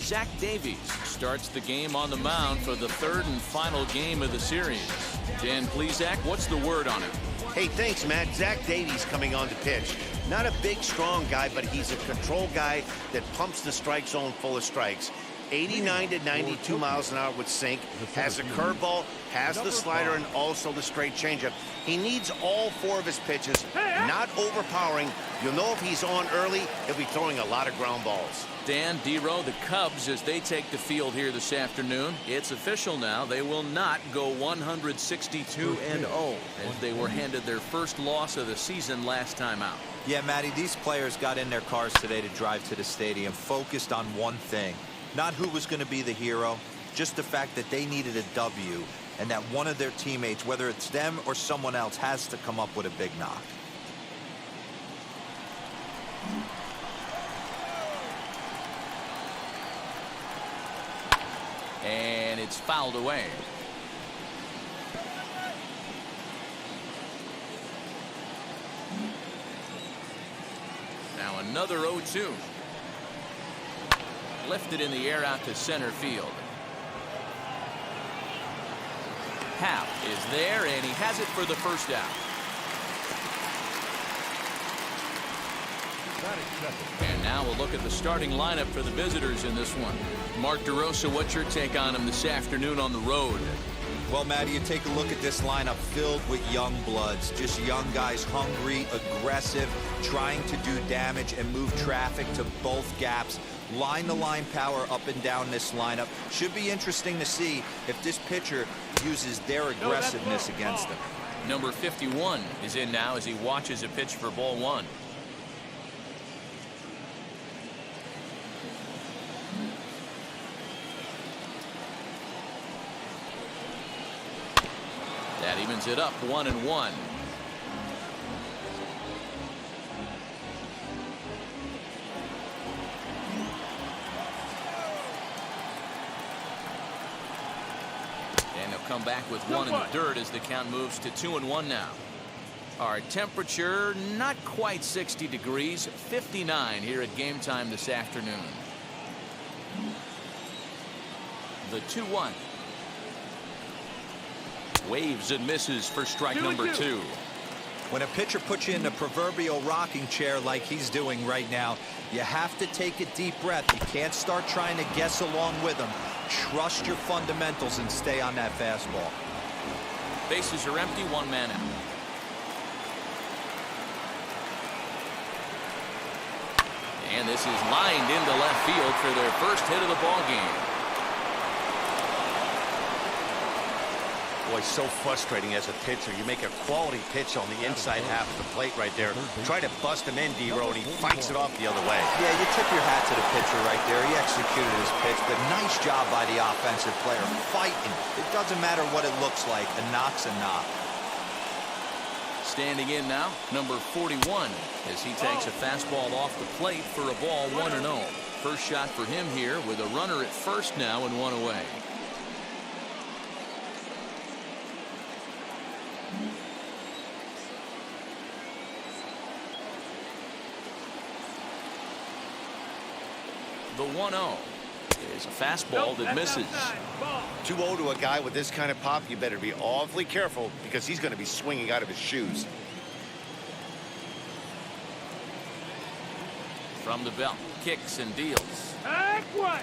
Zach Davies starts the game on the mound for the third and final game of the series. Dan Plesac, what's the word on him? Hey, thanks, Matt. Zach Davies coming on to pitch. Not a big, strong guy, but he's a control guy that pumps the strike zone full of strikes. 89 to 92 miles an hour with sink, has a curveball, has the slider, and also the straight changeup. He needs all four of his pitches, not overpowering. You'll know if he's on early, he'll be throwing a lot of ground balls. Dan, D-Row, the Cubs, as they take the field here this afternoon, it's official now. They will not go 162-0 as they were handed their first loss of the season last time out. Yeah, Matty, these players got in their cars today to drive to the stadium, focused on one thing. Not who was going to be the hero, just the fact that they needed a W and that one of their teammates, whether it's them or someone else, has to come up with a big knock. And it's fouled away. Now another 0-2. Lifted in the air out to center field. Happ is there, and he has it for the first out. And now we'll look at the starting lineup for the visitors in this one. Mark DeRosa, what's your take on him this afternoon on the road? Well, Matty, you take a look at this lineup filled with young bloods, just young guys, hungry, aggressive, trying to do damage and move traffic to both gaps. Line-to-line power up and down this lineup. Should be interesting to see if this pitcher uses their aggressiveness against them. Number 51 is in now as he watches a pitch for ball one. That evens it up 1-1. And he'll come back with one in the dirt as the count moves to 2-1 now. Our temperature not quite 60 degrees, 59 here at game time this afternoon. The 2-1. Waves and misses for strike number 2. When a pitcher puts you in the proverbial rocking chair like he's doing right now, you have to take a deep breath. You can't start trying to guess along with him. Trust your fundamentals and stay on that fastball. Bases are empty, one man out. And this is lined into left field for their first hit of the ball game. Boy, so frustrating as a pitcher. You make a quality pitch on the inside half of the plate right there. Try to bust him in, D-Row, and he fights it off the other way. Yeah, you tip your hat to the pitcher right there. He executed his pitch, but nice job by the offensive player fighting. It doesn't matter what it looks like. A knock's a knock. Standing in now, number 41, as he takes a fastball off the plate for a ball 1-0. First shot for him here with a runner at first now and one away. The 1-0 is a fastball that misses. 2-0 to a guy with this kind of pop, you better be awfully careful because he's going to be swinging out of his shoes. From the belt, kicks and deals. What?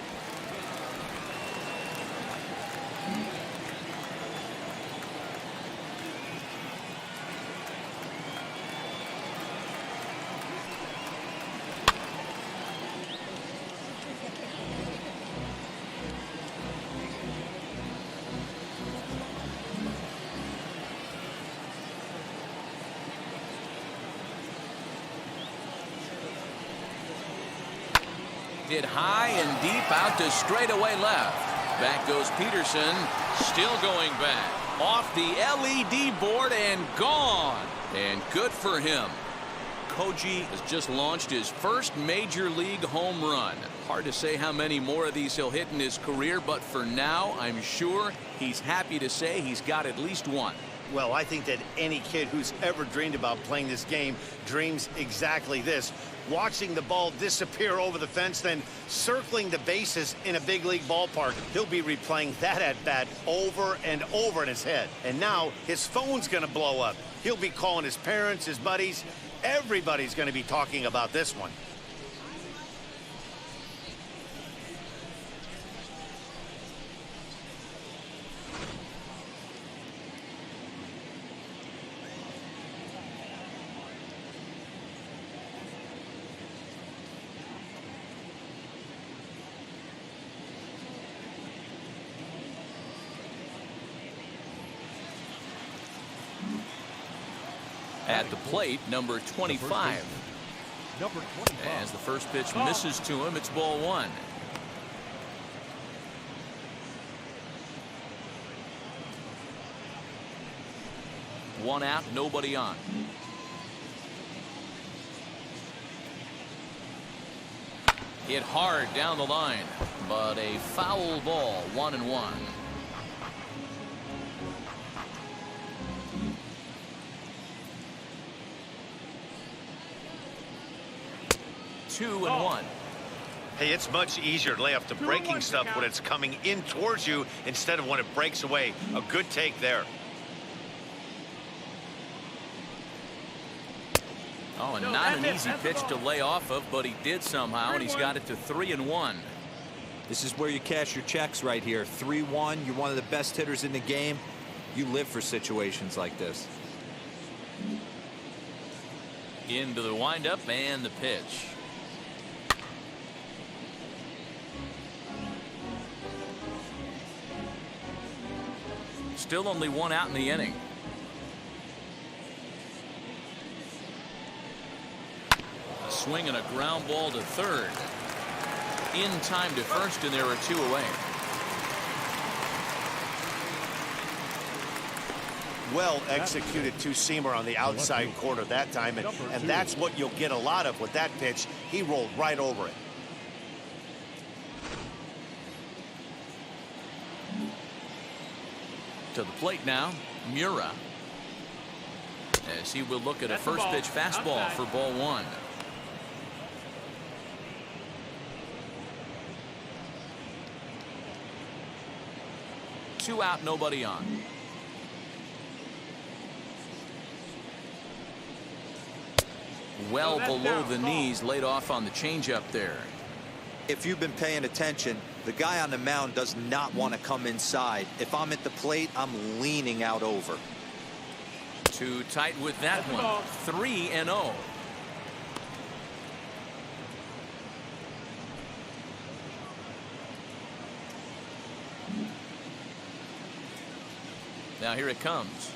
Hit high and deep out to straightaway left. Back goes Peterson, still going back. Off the LED board and gone. And good for him. Koji has just launched his first major league home run. Hard to say how many more of these he'll hit in his career, but for now, I'm sure he's happy to say he's got at least one. Well, I think that any kid who's ever dreamed about playing this game dreams exactly this. Watching the ball disappear over the fence, then circling the bases in a big league ballpark. He'll be replaying that at-bat over and over in his head. And now his phone's going to blow up. He'll be calling his parents, his buddies. Everybody's going to be talking about this one. At the plate, number 25. As the first pitch misses to him, it's ball one. One out, nobody on. Hit hard down the line, but a foul ball, 1-1. 2-1. Hey, it's much easier to lay off the breaking stuff when it's coming in towards you instead of when it breaks away. A good take there. Oh, and not an easy pitch to lay off of, but he did somehow, and he's got it to 3-1. This is where you cash your checks right here. 3-1. You're one of the best hitters in the game. You live for situations like this. Into the windup and the pitch. Still only one out in the inning. A swing and a ground ball to third. In time to first, and there are two away. Well executed two-seamer on the outside corner that time, and that's what you'll get a lot of with that pitch. He rolled right over it. To the plate now, Mura. As he will look at a first pitch fastball for ball one. Two out, nobody on. Well below the knees, laid off on the changeup there. If you've been paying attention, the guy on the mound does not want to come inside. If I'm at the plate, I'm leaning out over. Too tight with that one. 3-0. Now here it comes.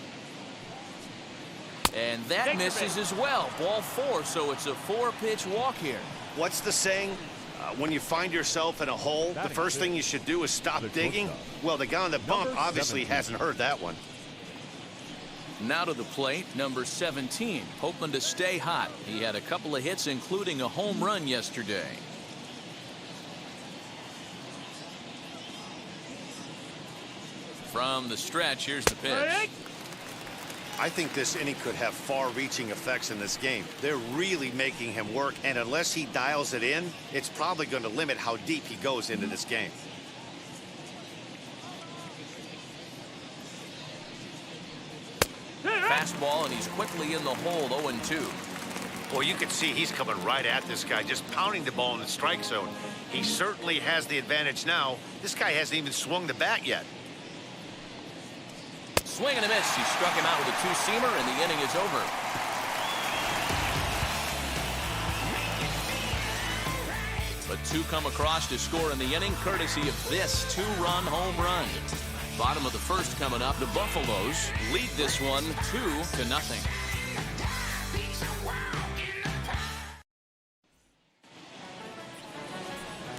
And that misses as well. Ball four, so it's a four-pitch walk here. What's the saying? When you find yourself in a hole, the first thing you should do is stop digging. Well, the guy on the bump obviously hasn't heard that one. Now to the plate, number 17, hoping to stay hot. He had a couple of hits, including a home run yesterday. From the stretch, here's the pitch. I think this inning could have far-reaching effects in this game. They're really making him work, and unless he dials it in, it's probably going to limit how deep he goes into this game. Fastball, and he's quickly in the hole, 0-2. Well, you can see he's coming right at this guy, just pounding the ball in the strike zone. He certainly has the advantage now. This guy hasn't even swung the bat yet. Swing and a miss. He struck him out with a two-seamer, and the inning is over. But two come across to score in the inning, courtesy of this two-run home run. Bottom of the first coming up. The Buffaloes lead this one 2-0.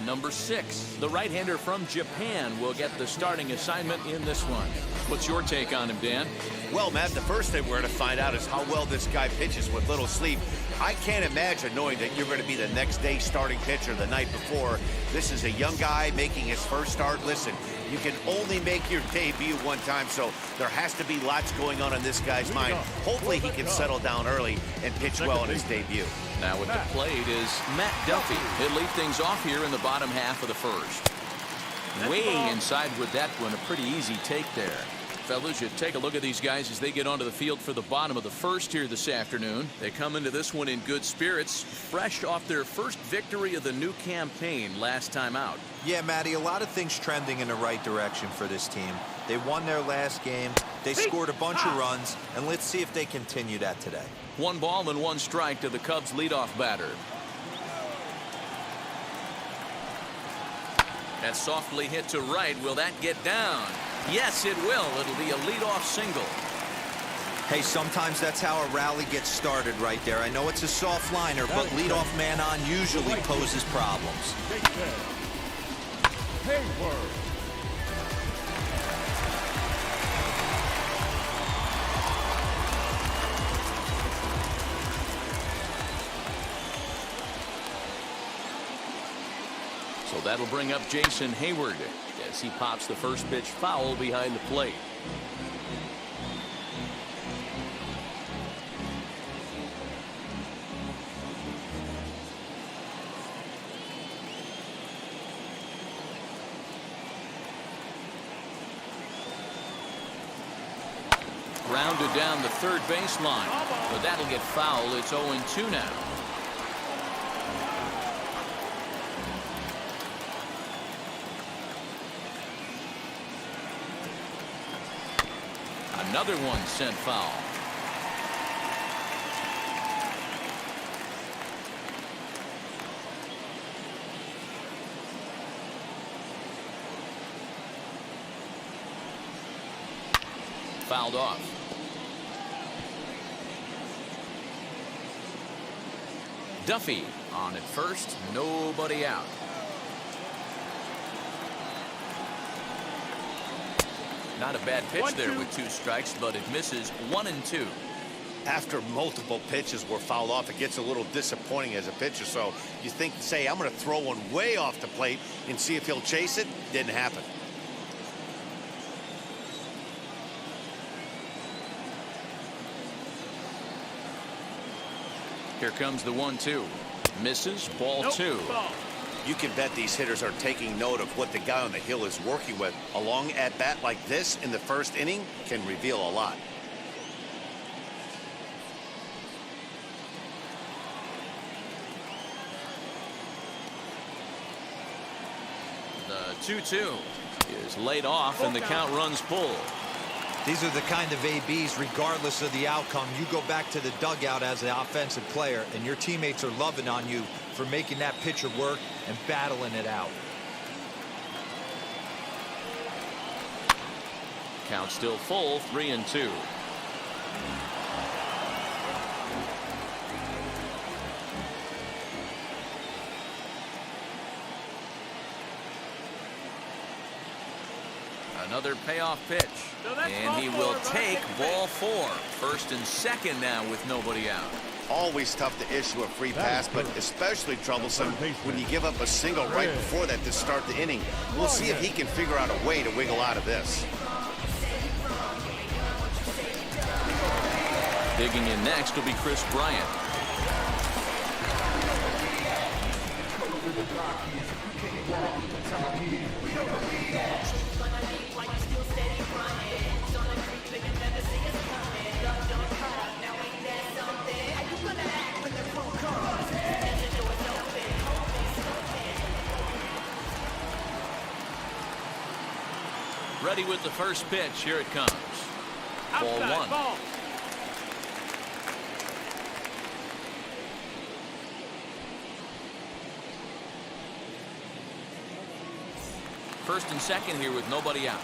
Number 6, the right-hander from Japan, will get the starting assignment in this one. What's your take on him, Dan? Well, Matt, the first thing we're going to find out is how well this guy pitches with little sleep. I can't imagine knowing that you're going to be the next day starting pitcher the night before. This is a young guy making his first start. Listen, You can only make your debut one time, so there has to be lots going on in this guy's mind. Hopefully he can settle down early and pitch well in his debut. Now at the plate is Matt Duffy. He'll lead things off here in the bottom half of the first. Way inside with that one, a pretty easy take there. Fellas, you take a look at these guys as they get onto the field for the bottom of the first here this afternoon. They come into this one in good spirits, fresh off their first victory of the new campaign last time out. Yeah, Matty, a lot of things trending in the right direction for this team. They won their last game, they scored a bunch of runs, and let's see if they continue that today. 1 ball and 1 strike to the Cubs leadoff batter. That's softly hit to right. Will that get down? Yes, it will. It'll be a leadoff single. Hey, sometimes that's how a rally gets started right there. I know it's a soft liner, but leadoff man on usually poses problems. So that'll bring up Jason Hayward as he pops the first pitch foul behind the plate. Grounded down the third baseline, but that'll get foul. It's 0-2 now. Another one sent foul. Fouled off. Duffy on at first, nobody out. Not a bad pitch there with 2 strikes, but it misses 1-2. After multiple pitches were fouled off, it gets a little disappointing as a pitcher. So you think, say, I'm going to throw one way off the plate and see if he'll chase it. Didn't happen. Here comes the 1-2. Misses, ball 2. You can bet these hitters are taking note of what the guy on the hill is working with. A long at-bat like this in the first inning can reveal a lot. The 2-2 is laid off, and the count runs full. These are the kind of ABs, regardless of the outcome. You go back to the dugout as an offensive player, and your teammates are loving on you for making that pitcher work and battling it out. Count still full, 3-2. Another payoff pitch, and he will take ball 4. First and second now with nobody out. Always tough to issue a free pass, but especially troublesome when you give up a single right before that to start the inning. We'll see if he can figure out a way to wiggle out of this. Digging in next will be Chris Bryant. Ready with the first pitch. Here it comes. Ball 1. First and second here with nobody out.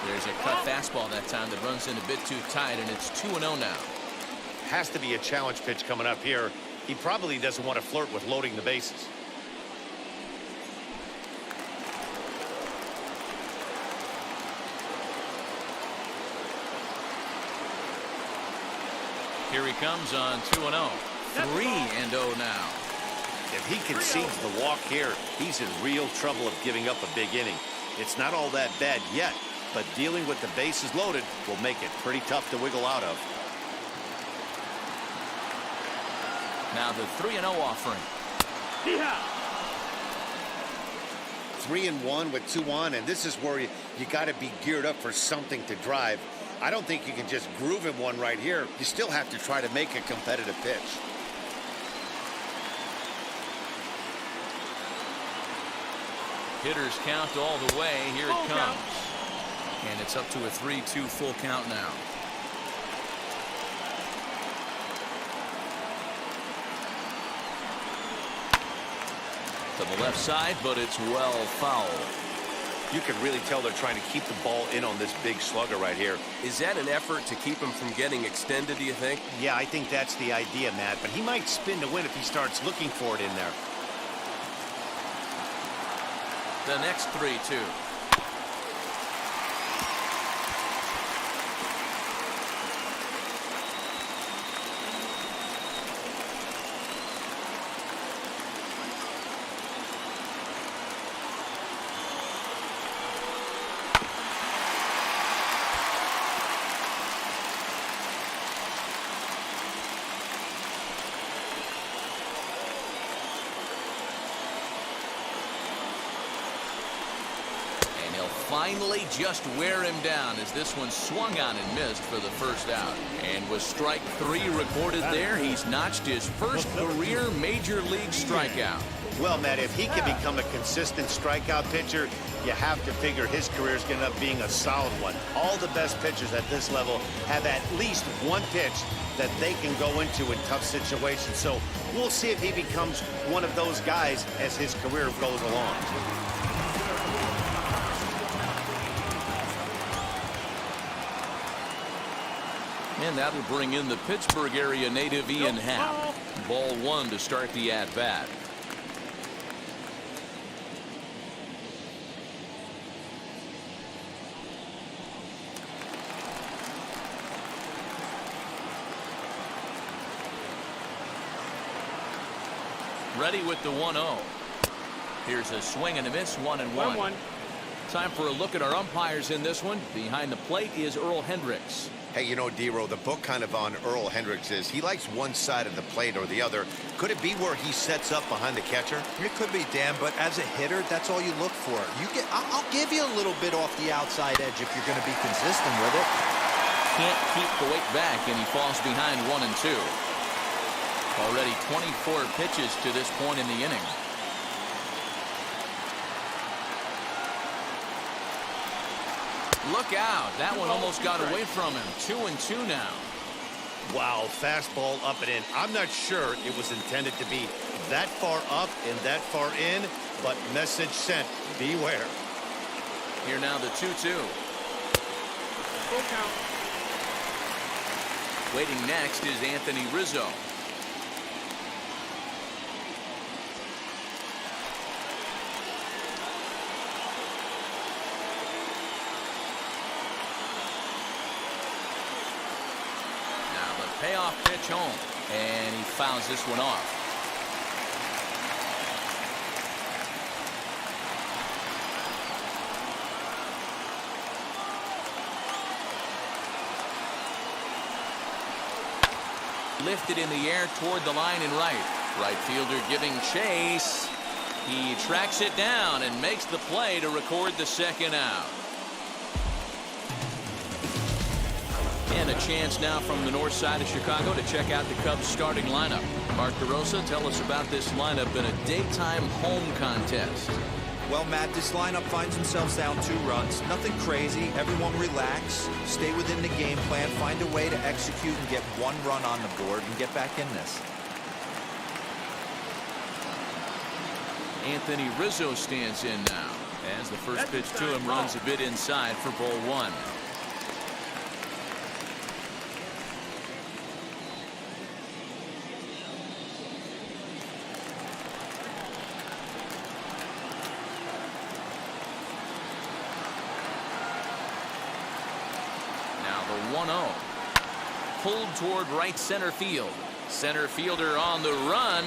There's a cut fastball that time that runs in a bit too tight, and it's 2-0 now. Has to be a challenge pitch coming up here. He probably doesn't want to flirt with loading the bases. Here he comes on 2-0. 3-0 now. If he concedes the walk here, he's in real trouble of giving up a big inning. It's not all that bad yet, but dealing with the bases loaded will make it pretty tough to wiggle out of. Now the 3-0 offering. 3-1 with 2 on, and this is where you got to be geared up for something to drive. I don't think you can just groove him one right here. You still have to try to make a competitive pitch. Hitters count all the way. Here it comes. And it's up to a 3-2 full count now. To the left side, but it's well fouled. You can really tell they're trying to keep the ball in on this big slugger right here. Is that an effort to keep him from getting extended, do you think? Yeah, I think that's the idea, Matt, but he might spin to win if he starts looking for it in there. The next 3-2. Finally just wear him down as this one swung on and missed for the first out. And with strike 3 recorded there, he's notched his first career major league strikeout. Well, Matt, if he can become a consistent strikeout pitcher, you have to figure his career is going to end up being a solid one. All the best pitchers at this level have at least one pitch that they can go into in tough situations. So we'll see if he becomes one of those guys as his career goes along. And that'll bring in the Pittsburgh area native Ian Happ. Ball 1 to start the at-bat. Ready with the 1-0. Here's a swing and a miss, 1-1. Time for a look at our umpires in this one. Behind the plate is Earl Hendricks. Hey, you know, D-Row, the book kind of on Earl Hendricks is he likes one side of the plate or the other. Could it be where he sets up behind the catcher? It could be, Dan, but as a hitter, that's all you look for. I'll give you a little bit off the outside edge if you're going to be consistent with it. Can't keep the weight back, and he falls behind 1-2. Already 24 pitches to this point in the inning. Look out. That one almost got away from him. 2-2 now. Wow, fastball up and in. I'm not sure it was intended to be that far up and that far in, but message sent. Beware. Here now the 2-2. Full count. Waiting next is Anthony Rizzo. Payoff pitch home, and he fouls this one off. Lifted in the air toward the line and right. Right fielder giving chase. He tracks it down and makes the play to record the second out. And a chance now from the north side of Chicago to check out the Cubs starting lineup. Mark DeRosa, tell us about this lineup in a daytime home contest. Well, Matt, this lineup finds themselves down 2 runs. Nothing crazy. Everyone relax. Stay within the game plan. Find a way to execute and get 1 run on the board and get back in this. Anthony Rizzo stands in now as the first pitch to him runs a bit inside for ball 1. Now the 1-0. Pulled toward right center field. Center fielder on the run.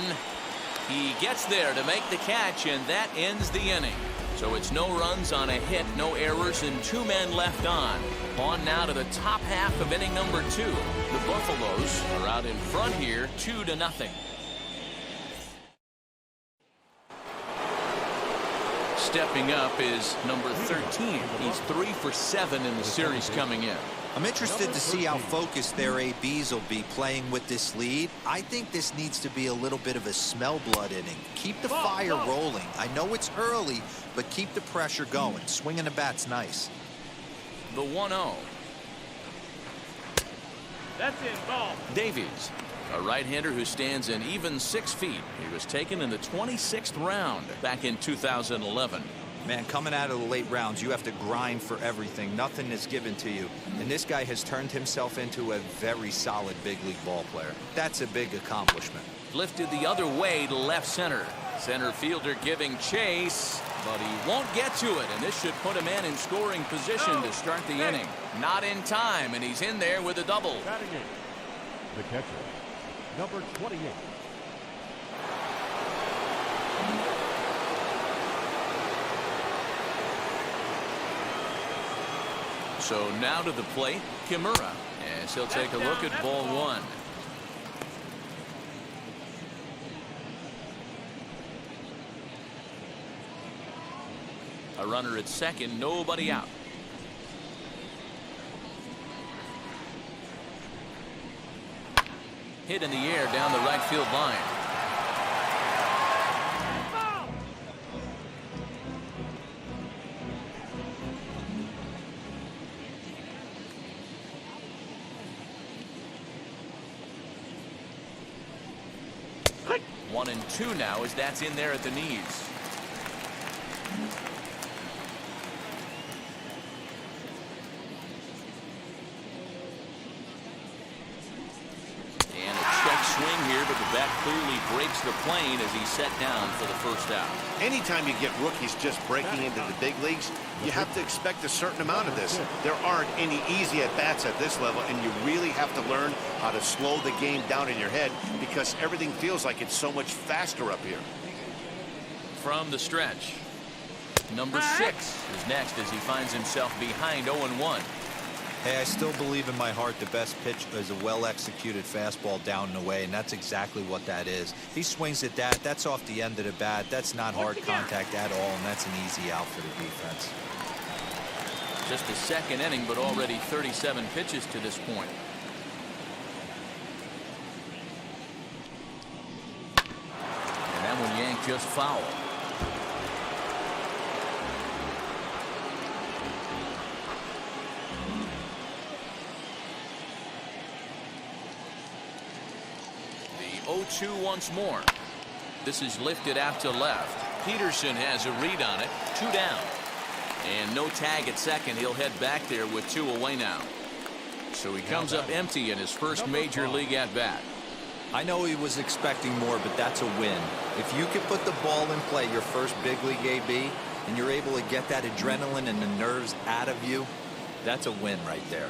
He gets there to make the catch, and that ends the inning. So it's no runs on a hit, no errors, and 2 men left on. On now to the top half of inning number 2. The Buffaloes are out in front here, 2-0. Stepping up is number 13. He's 3 for 7 in the series coming in. I'm interested to see how focused their ABs will be playing with this lead. I think this needs to be a little bit of a smell blood inning. Keep the fire rolling. I know it's early, but keep the pressure going. Swinging the bat's nice. The 1-0. That's in, ball. Davies, a right-hander who stands an even 6 feet. He was taken in the 26th round back in 2011. Man, coming out of the late rounds, you have to grind for everything. Nothing is given to you. And this guy has turned himself into a very solid big league ball player. That's a big accomplishment. Lifted the other way to left center. Center fielder giving chase, but he won't get to it. And this should put him in scoring position to start the inning. Not in time, and he's in there with a double. Batting in. The catcher, number 28. So now to the plate, Kimura, as he'll take a look at ball 1. A runner at second, nobody out. Hit in the air down the right field line. Click. 1-2 now as that's in there at the knees. Swing here, but the bat clearly breaks the plane as he's set down for the first out. Anytime you get rookies just breaking into the big leagues, you have to expect a certain amount of this. There aren't any easy at-bats at this level, and you really have to learn how to slow the game down in your head because everything feels like it's so much faster up here. From the stretch, number 6 is next as he finds himself behind 0-1. Hey, I still believe in my heart the best pitch is a well-executed fastball down and away, and that's exactly what that is. He swings at that. That's off the end of the bat. That's not hard contact at all, and that's an easy out for the defense. Just the second inning, but already 37 pitches to this point. And that one yanked just foul. The 0-2 once more. This is lifted out to left. Peterson has a read on it. 2 down. And no tag at second. He'll head back there with 2 away now. So he comes up empty in his first major league at bat. I know he was expecting more, but that's a win. If you can put the ball in play your first big league AB and you're able to get that adrenaline and the nerves out of you, that's a win right there.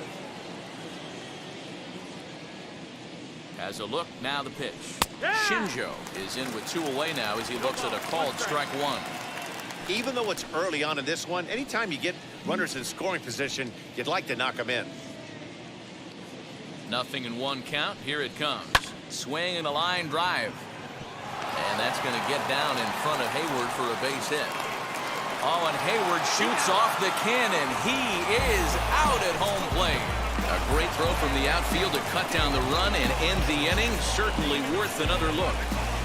Has a look, now the pitch. Shinjo is in with 2 away now as he looks at a called strike 1. Even though it's early on in this one, anytime you get runners in scoring position, you'd like to knock them in. 0-1 count. Here it comes. Swing and a line drive. And that's going to get down in front of Hayward for a base hit. Oh, and Hayward shoots off the cannon. He is out at home plate. A great throw from the outfield to cut down the run and end the inning. Certainly worth another look.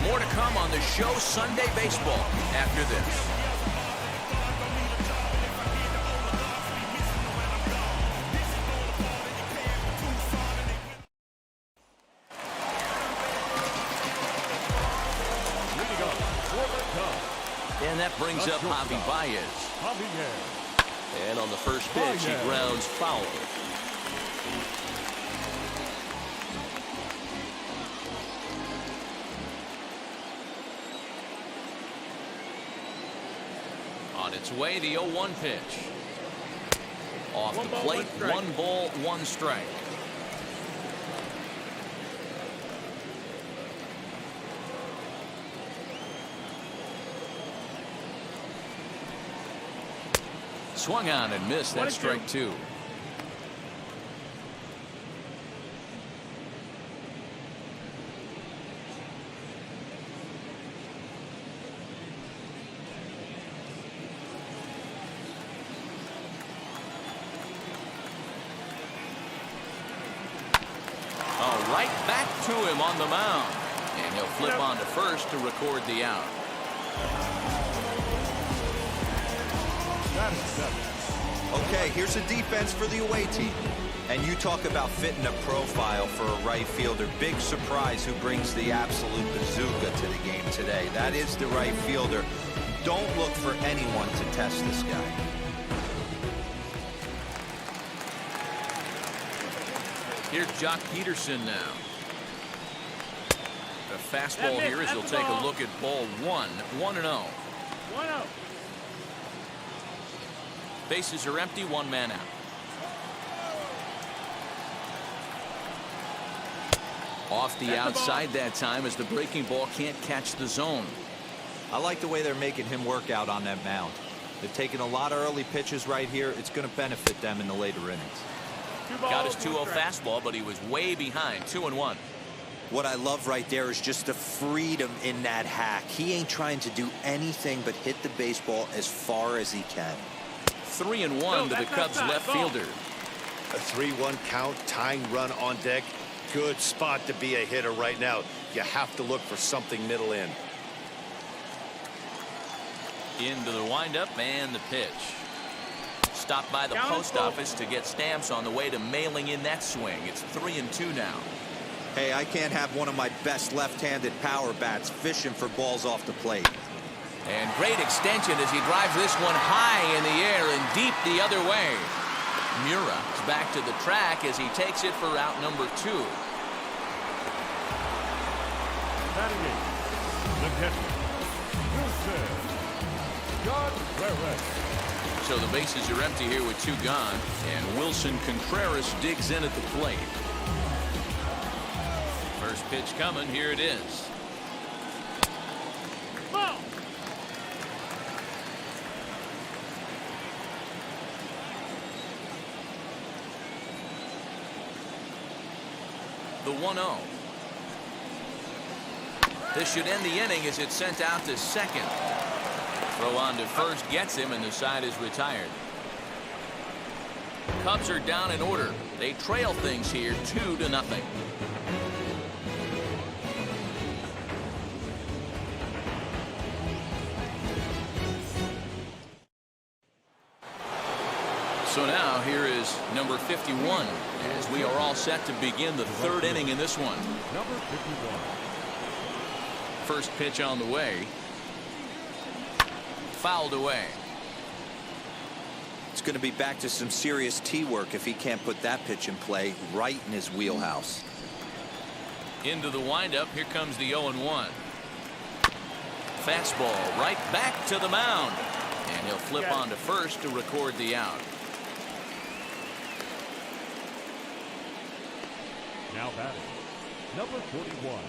More to come on the show Sunday Baseball after this. And that brings up Javi Baez. And on the first pitch, he grounds foul. On its way, the 0-1 pitch. Off the plate, 1 ball, 1 strike. Swung on and missed. That strike two. Right back to him on the mound. And he'll flip on to first to record the out. That is 7. Okay, here's a defense for the away team. And you talk about fitting a profile for a right fielder. Big surprise who brings the absolute bazooka to the game today. That is the right fielder. Don't look for anyone to test this guy. Here's Jock Peterson now. The fastball here as he'll take a look at ball one. 1-0. 1-0. Bases are empty, one man out. Off the outside that time as the breaking ball can't catch the zone. I like the way they're making him work out on that mound. They're taking a lot of early pitches right here. It's going to benefit them in the later innings. Got his 2-0 fastball, but he was way behind. 2-1. What I love right there is just the freedom in that hack. He ain't trying to do anything but hit the baseball as far as he can. 3-1 to the Cubs left fielder. A 3-1 count, tying run on deck. Good spot to be a hitter right now. You have to look for something middle in. Into the windup and the pitch. Stopped by the post office to get stamps on the way to mailing in that swing. It's 3-2 now. Hey, I can't have one of my best left-handed power bats fishing for balls off the plate. And great extension as he drives this one high in the air and deep the other way. Mura is back to the track as he takes it for out number 2. Batting eight, the catcher, Wilson Contreras. So the bases are empty here with 2 gone, and Wilson Contreras digs in at the plate. First pitch coming. Here it is. Ball. The 1-0. This should end the inning as it's sent out to second. Throw on to first gets him, and the side is retired. Cubs are down in order. They trail things here 2-0. So now here is number 51 as we are all set to begin the 3rd inning in this one. Number 51. First pitch on the way. Fouled away. It's going to be back to some serious tee work if he can't put that pitch in play right in his wheelhouse. Into the windup. Here comes the 0-1. Fastball right back to the mound. And he'll flip on to first to record the out. Now batting, number 41.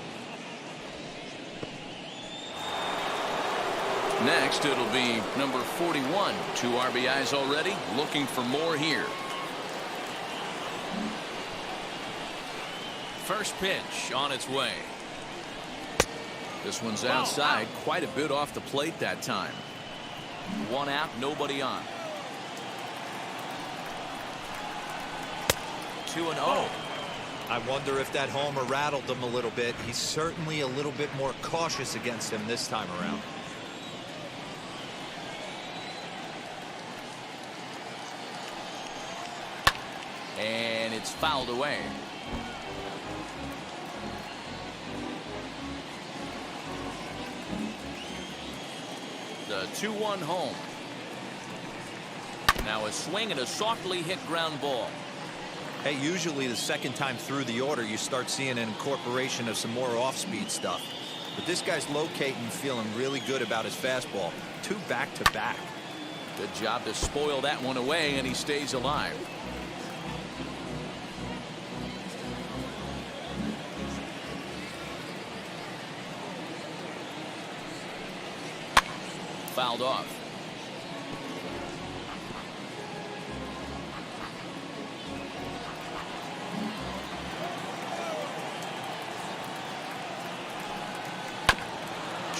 Next, it'll be number 41. 2 RBIs already. Looking for more here. First pitch on its way. This one's outside. Quite a bit off the plate that time. 1 out, nobody on. 2-0. I wonder if that homer rattled him a little bit. He's certainly a little bit more cautious against him this time around. And it's fouled away. The 2-1 home. Now a swing and a softly hit ground ball. Hey, usually the second time through the order you start seeing an incorporation of some more off-speed stuff. But this guy's locating, feeling really good about his fastball. 2 back-to-back. Good job to spoil that one away, and he stays alive. Fouled off.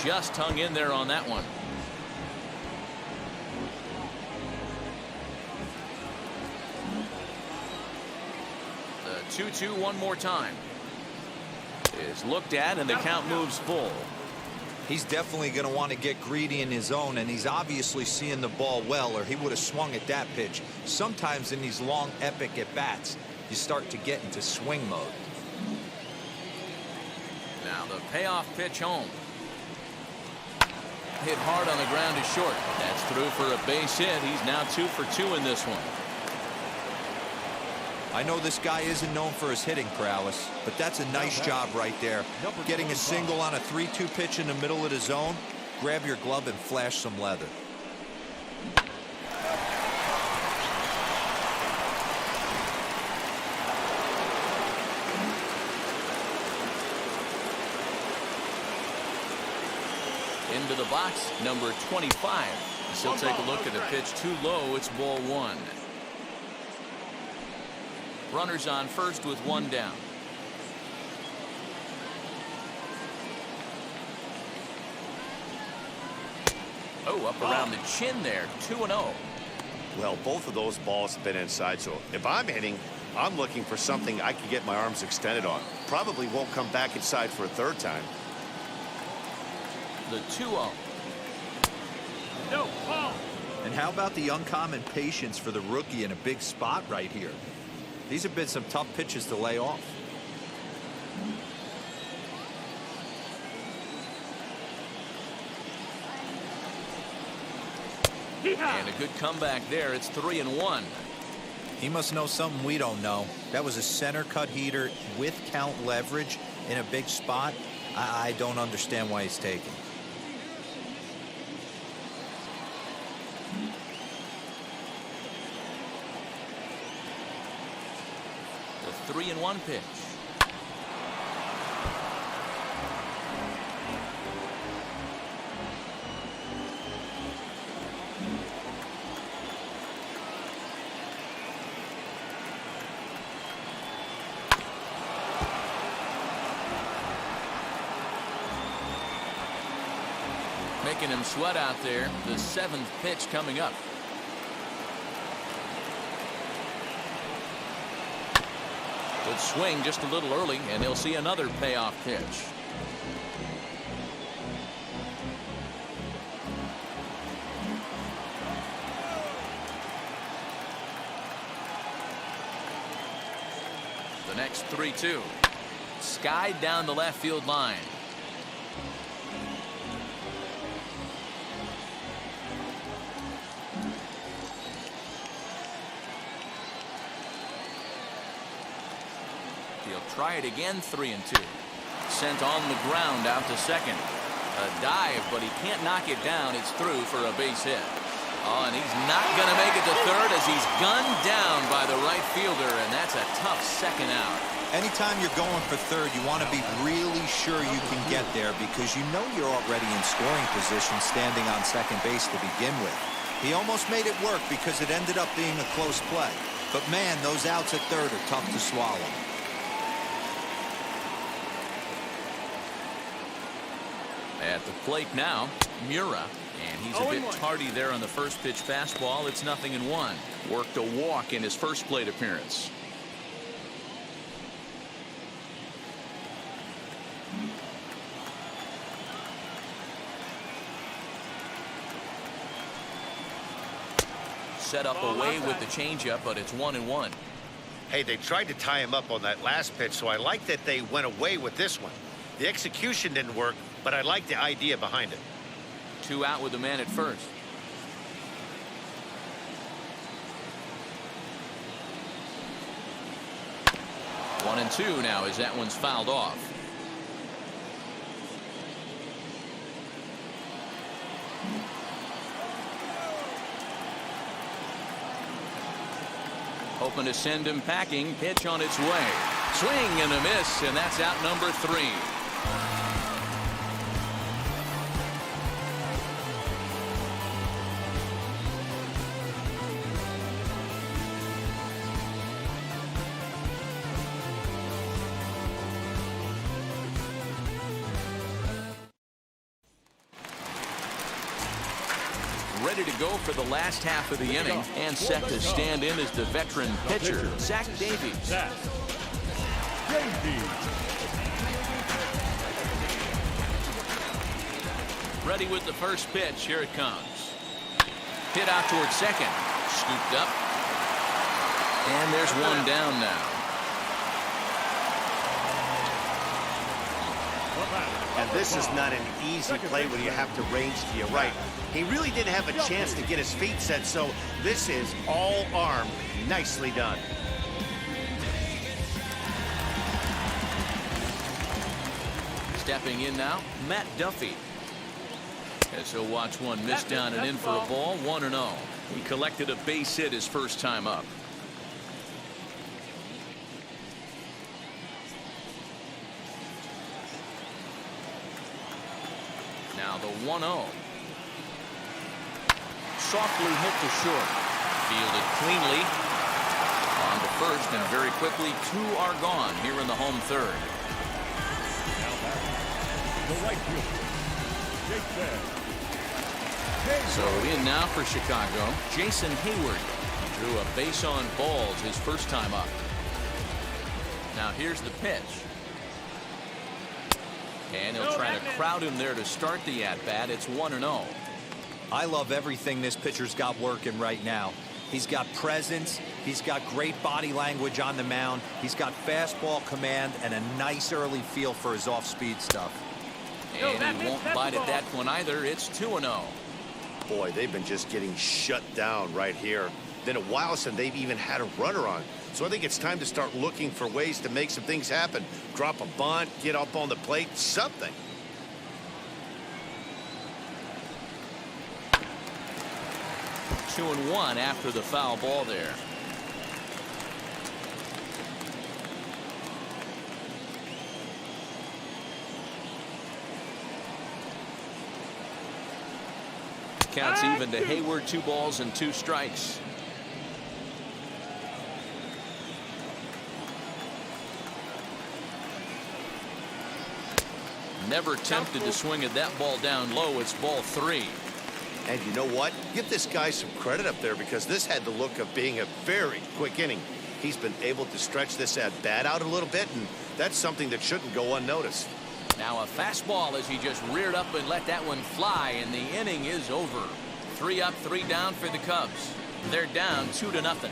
just hung in there on that one. The 2-2 one more time is looked at, and the count moves full. He's definitely going to want to get greedy in his own, and he's obviously seeing the ball well, or he would have swung at that pitch. Sometimes in these long, epic at-bats, you start to get into swing mode. Now the payoff pitch home. Hit hard on the ground is short. That's through for a base hit. He's now 2 for 2 in this one. I know this guy isn't known for his hitting prowess, but that's a nice job right there. Getting a single on a 3-2 pitch in the middle of the zone. Grab your glove and flash some leather. Into the box, number 25. She'll take a look at the pitch too low. It's ball 1. Runners on first with 1 down. Oh, up around the chin there. 2-0. Well, both of those balls have been inside, so if I'm hitting, I'm looking for something I can get my arms extended on. Probably won't come back inside for a third time. The 2-0. No, ball. And how about the uncommon patience for the rookie in a big spot right here? These have been some tough pitches to lay off. And a good comeback there. It's 3-1. He must know something we don't know. That was a center cut heater with count leverage in a big spot. I don't understand why he's taking. The 3-1 pitch. Making him sweat out there. The 7th pitch coming up. Good swing just a little early, and he'll see another payoff pitch. The next 3-2. Skied down the left field line. Try it again. 3-2. Sent on the ground out to second. A dive, but he can't knock it down. It's through for a base hit. Oh, and he's not going to make it to third as he's gunned down by the right fielder, and that's a tough second out. Anytime you're going for third, you want to be really sure you can get there because you know you're already in scoring position standing on second base to begin with. He almost made it work because it ended up being a close play. But man, those outs at third are tough to swallow. At the plate now, Mura, and he's a bit tardy there on the first pitch fastball. It's 0-1. Worked a walk in his first plate appearance. Set up away with the changeup, but it's 1-1. Hey, they tried to tie him up on that last pitch, so I like that they went away with this one. The execution didn't work, but I like the idea behind it. 2 out with the man at first. One and 2 now as that one's fouled off. Hoping to send him packing. Pitch on its way. Swing and a miss, and that's out number 3. ready to go for the last half of the inning and set to stand in as the veteran pitcher, Zach Davies. Zach Davies. Ready with the first pitch. Here it comes. Hit out towards second. Scooped up. And there's one down now. And this is not an easy play when you have to range to your right. He really didn't have a chance to get his feet set, so this is all arm. Nicely done. Stepping in now, Matt Duffy. As he'll watch one miss down and in for a ball, 1-0. He collected a base hit his first time up. Now the 1-0. Softly hit to short. Fielded cleanly. On to first, and very quickly, 2 are gone here in the home third. The right fielder, Jason. So in now for Chicago, Jason Hayward. Drew a base on balls his first time up. Now here's the pitch. And he'll try to crowd him there to start the at-bat. It's 1-0. I love everything this pitcher's got working right now. He's got presence. He's got great body language on the mound. He's got fastball command and a nice early feel for his off-speed stuff. And he won't bite at that one either. It's 2-0. Boy, they've been just getting shut down right here. Been a while since they've even had a runner on. So I think it's time to start looking for ways to make some things happen. Drop a bunt, get up on the plate, something. Two and one after the foul ball there. Counts even to Hayward. 2 balls and 2 strikes. Never tempted to swing at that ball down low. It's ball 3. And you know what? Give this guy some credit up there because this had the look of being a very quick inning. He's been able to stretch this at bat out a little bit, and that's something that shouldn't go unnoticed. Now a fastball as he just reared up and let that one fly, and the inning is over. 3 up, 3 down for the Cubs. They're down 2-0.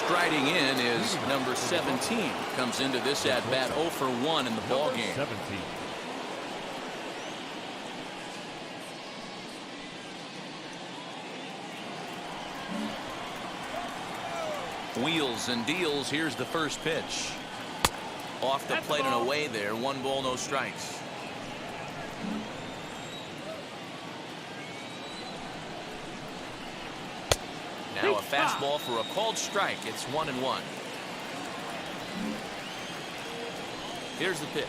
Striding in is number 17. Comes into this at bat 0 for 1 in the ball game. 17. Wheels and deals. Here's the first pitch. Off the plate and away there. 1 ball, no strikes. Now a fastball for a called strike. It's 1-1. Here's the pitch.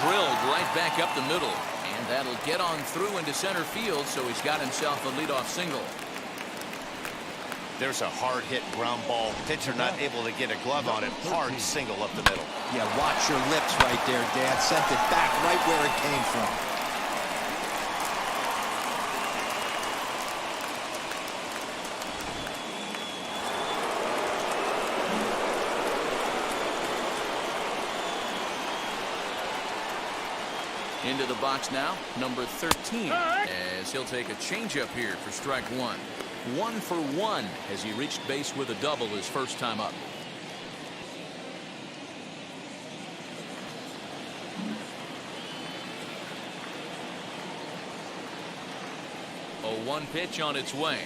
Drilled right back up the middle. And that'll get on through into center field, so he's got himself a leadoff single. There's a hard hit ground ball. Pitcher not able to get a glove on it. Hard single up the middle. Yeah, watch your lips right there, Dad. Sent it back right where it came from. Into the box now, number 13, as he'll take a changeup here for strike 1. 1 for 1 as he reached base with a double his first time up. A 1 pitch on its way.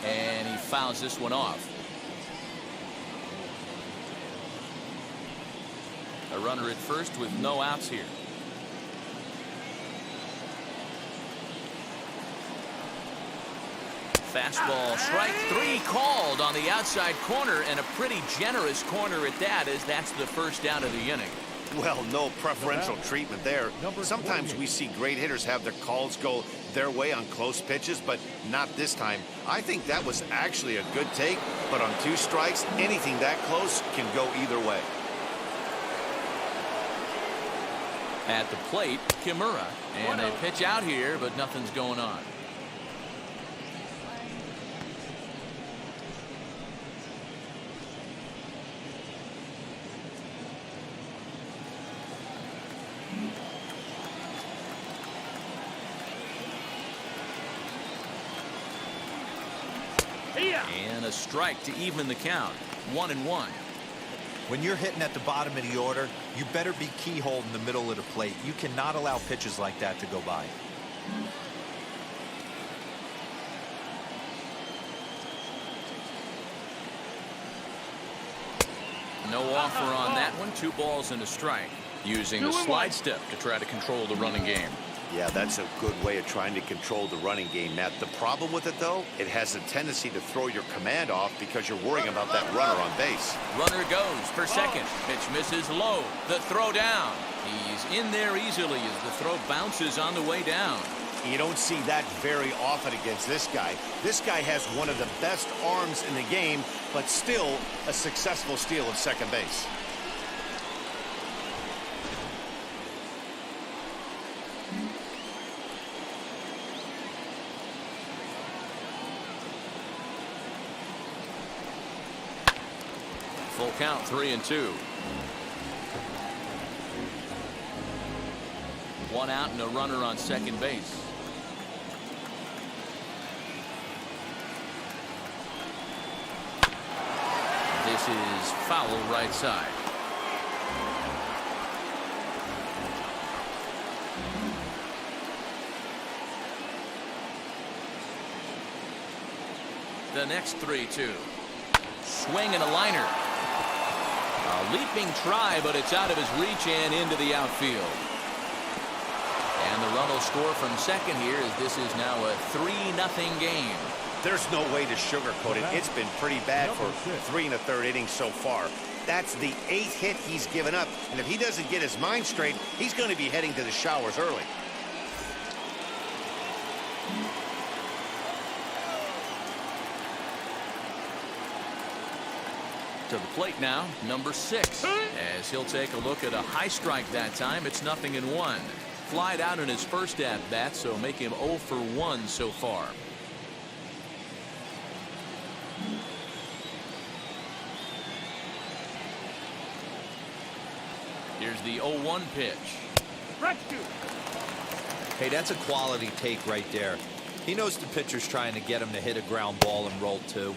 And he fouls this one off. A runner at first with no outs here. Fastball, strike three called on the outside corner, and a pretty generous corner at that, as that's the first out of the inning. Well, no preferential treatment there. Sometimes we see great hitters have their calls go their way on close pitches, but not this time. I think that was actually a good take, but on 2 strikes, anything that close can go either way. At the plate, Kimura, and a pitch out here, but nothing's going on. And a strike to even the count. 1-1. When you're hitting at the bottom of the order, you better be keyhole in the middle of the plate. You cannot allow pitches like that to go by. No offer on that one. 2 balls and a strike. Using the slide step to try to control the running game. Yeah, that's a good way of trying to control the running game, Matt. The problem with it, though, it has a tendency to throw your command off because you're worrying about that runner on base. Runner goes for second. Pitch misses low. The throw down. He's in there easily as the throw bounces on the way down. You don't see that very often against this guy. This guy has one of the best arms in the game, but still a successful steal of second base. Full count, 3-2. 1 out and a runner on second base. This is foul right side. The next 3-2. Swing and a liner. A leaping try, but it's out of his reach and into the outfield. And the run will score from second here, as this is now a 3-0 game. There's no way to sugarcoat it. It's been pretty bad for 3 1/3 innings so far. That's the 8th hit he's given up, and if he doesn't get his mind straight, he's going to be heading to the showers early. To the plate now, number 6, as he'll take a look at a high strike that time. It's 0-1. Flied out in his first at bat, so make him 0 for 1 so far. Here's the 0-1 pitch. Hey, that's a quality take right there. He knows the pitcher's trying to get him to hit a ground ball and roll 2.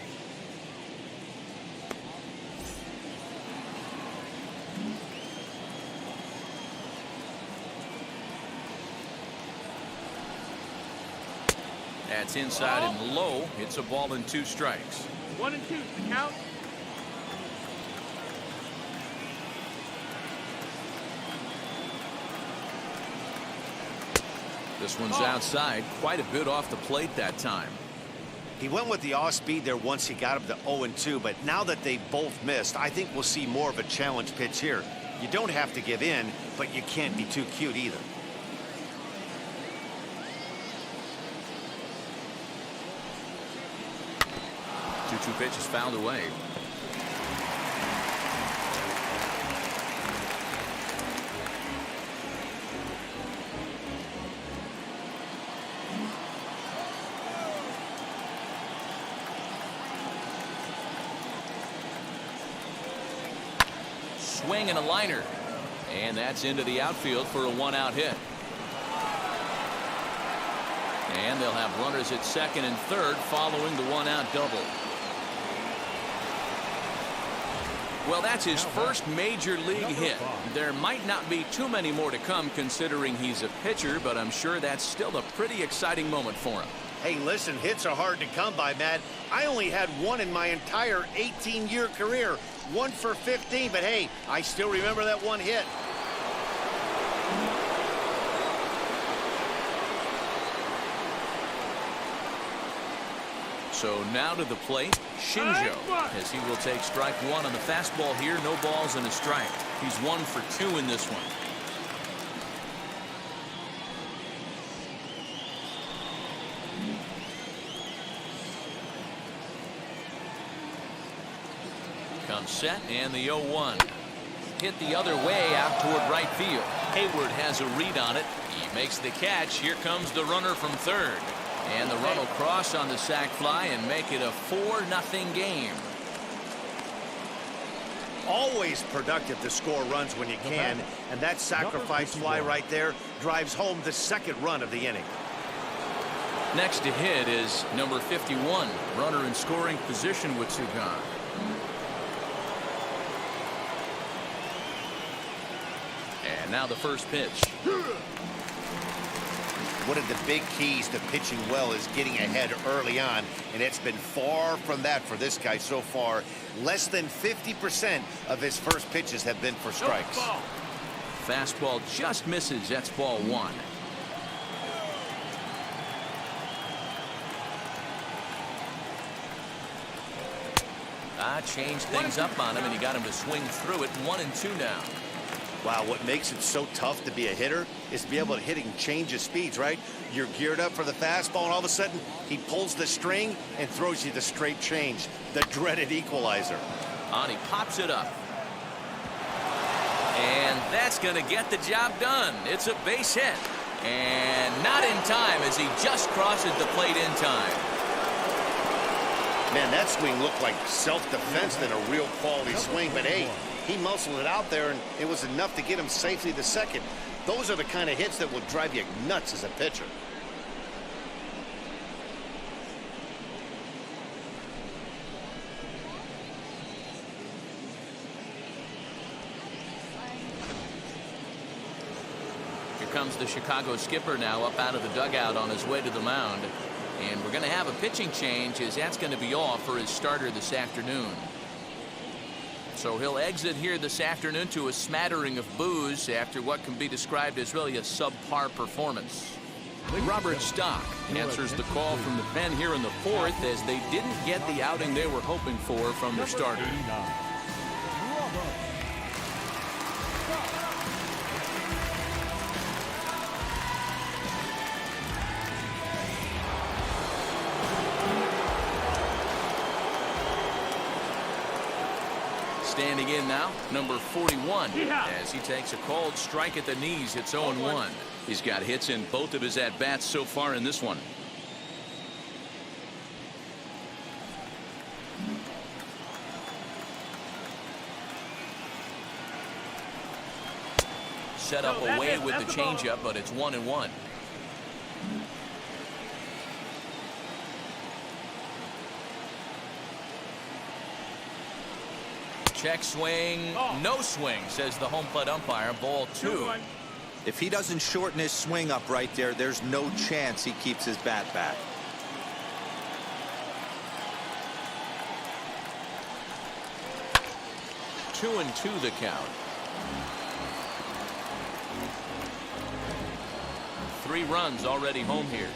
That's inside and low. It's a ball and 2 strikes. 1 and 2 the count. This one's outside, quite a bit off the plate that time. He went with the off speed there once he got him to 0-2, but now that they both missed, I think we'll see more of a challenge pitch here. You don't have to give in, but you can't be too cute either. Two pitches fouled away. Swing and a liner, and that's into the outfield for a 1-out hit. And they'll have runners at second and third following the 1-out double. Well, that's his first major league hit. There might not be too many more to come considering he's a pitcher, but I'm sure that's still a pretty exciting moment for him. Hey, listen, hits are hard to come by, Matt. I only had one in my entire 18-year career. 1 for 15, but hey, I still remember that one hit. So now to the plate, Shinjo, as he will take strike one on the fastball here. No balls and a strike. He's 1 for 2 in this one. Comes set and the 0-1. Hit the other way out toward right field. Hayward has a read on it. He makes the catch. Here comes the runner from third. And the run will cross on the sac fly and make it a 4-0 game. Always productive to score runs when you can, and that sacrifice fly right there drives home the second run of the inning. Next to hit is number 51, runner in scoring position with 2 gone. And now the first pitch. One of the big keys to pitching well is getting ahead early on, and it's been far from that for this guy so far. Less than 50% of his first pitches have been for strikes. Fastball just misses. That's ball 1. Changed things up on him, and he got him to swing through it. 1-2 now. Wow, what makes it so tough to be a hitter is to be able to hit and change his speeds, right? You're geared up for the fastball, and all of a sudden, he pulls the string and throws you the straight change, the dreaded equalizer. And he pops it up. And that's going to get the job done. It's a base hit. And not in time as he just crosses the plate in time. Man, that swing looked like self-defense than a real quality swing, but hey, he muscled it out there, and it was enough to get him safely to second. Those are the kind of hits that will drive you nuts as a pitcher. Here comes the Chicago skipper now up out of the dugout on his way to the mound. And we're going to have a pitching change, as that's going to be off for his starter this afternoon. So he'll exit here this afternoon to a smattering of boos after what can be described as really a subpar performance. Robert Stock answers the call from the pen here in the 4th, as they didn't get the outing they were hoping for from their starter. Standing in now, number 41, as he takes a called strike at the knees. It's 0-1. He's got hits in both of his at-bats so far in this one. Set up away with the changeup, but it's 1-1. Check swing, no swing, says the home plate umpire. Ball 2. If he doesn't shorten his swing up right there, there's no chance he keeps his bat back. Two and 2 the count. 3 runs already home here.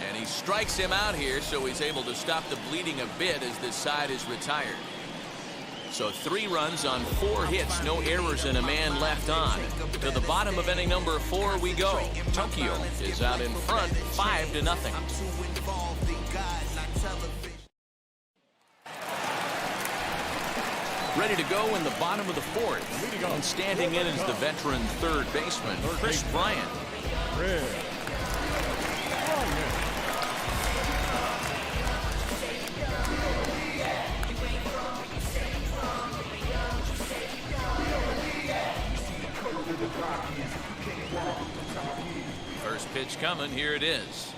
And he strikes him out here, so he's able to stop the bleeding a bit as this side is retired. So 3 runs on 4 hits, no errors, and a man left on. To the bottom of inning number 4 we go. Tokyo is out in front, 5-0. Ready to go in the bottom of the 4th. And standing in is the veteran third baseman, Chris Bryant. First pitch coming. Here it is.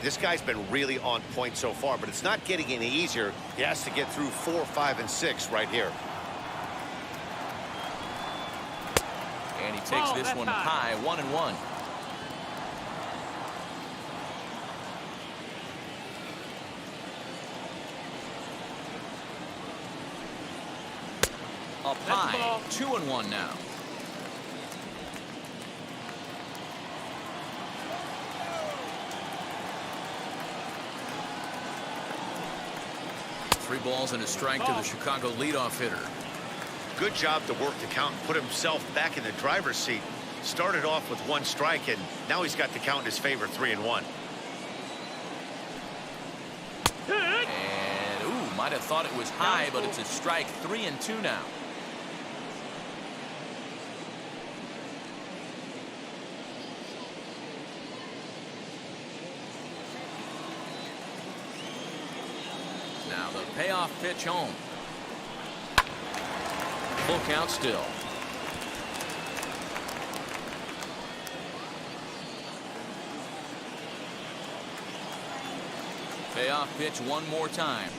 This guy's been really on point so far, but it's not getting any easier. He has to get through 4, 5, and 6 right here. And he takes this one high, 1-1. Up high, 2-1 now. Three balls and a strike to the Chicago leadoff hitter. Good job to work the count and put himself back in the driver's seat. Started off with one strike, and now he's got the count in his favor, 3-1. And, ooh, might have thought it was high, but it's a strike. 3-2 now. Now the payoff pitch home. Full count still. Payoff pitch one more time.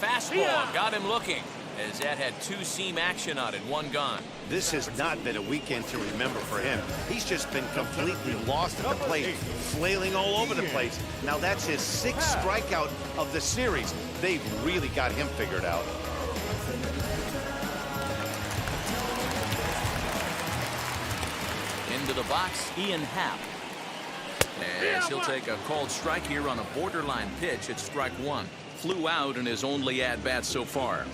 Fastball got him looking, as that had two-seam action on it. One gone. This has not been a weekend to remember for him. He's just been completely lost at the plate, flailing all over the place. Now that's his 6th strikeout of the series. They've really got him figured out. Into the box, Ian Happ. As he'll take a called strike here on a borderline pitch at strike one. Flew out in his only at-bat so far.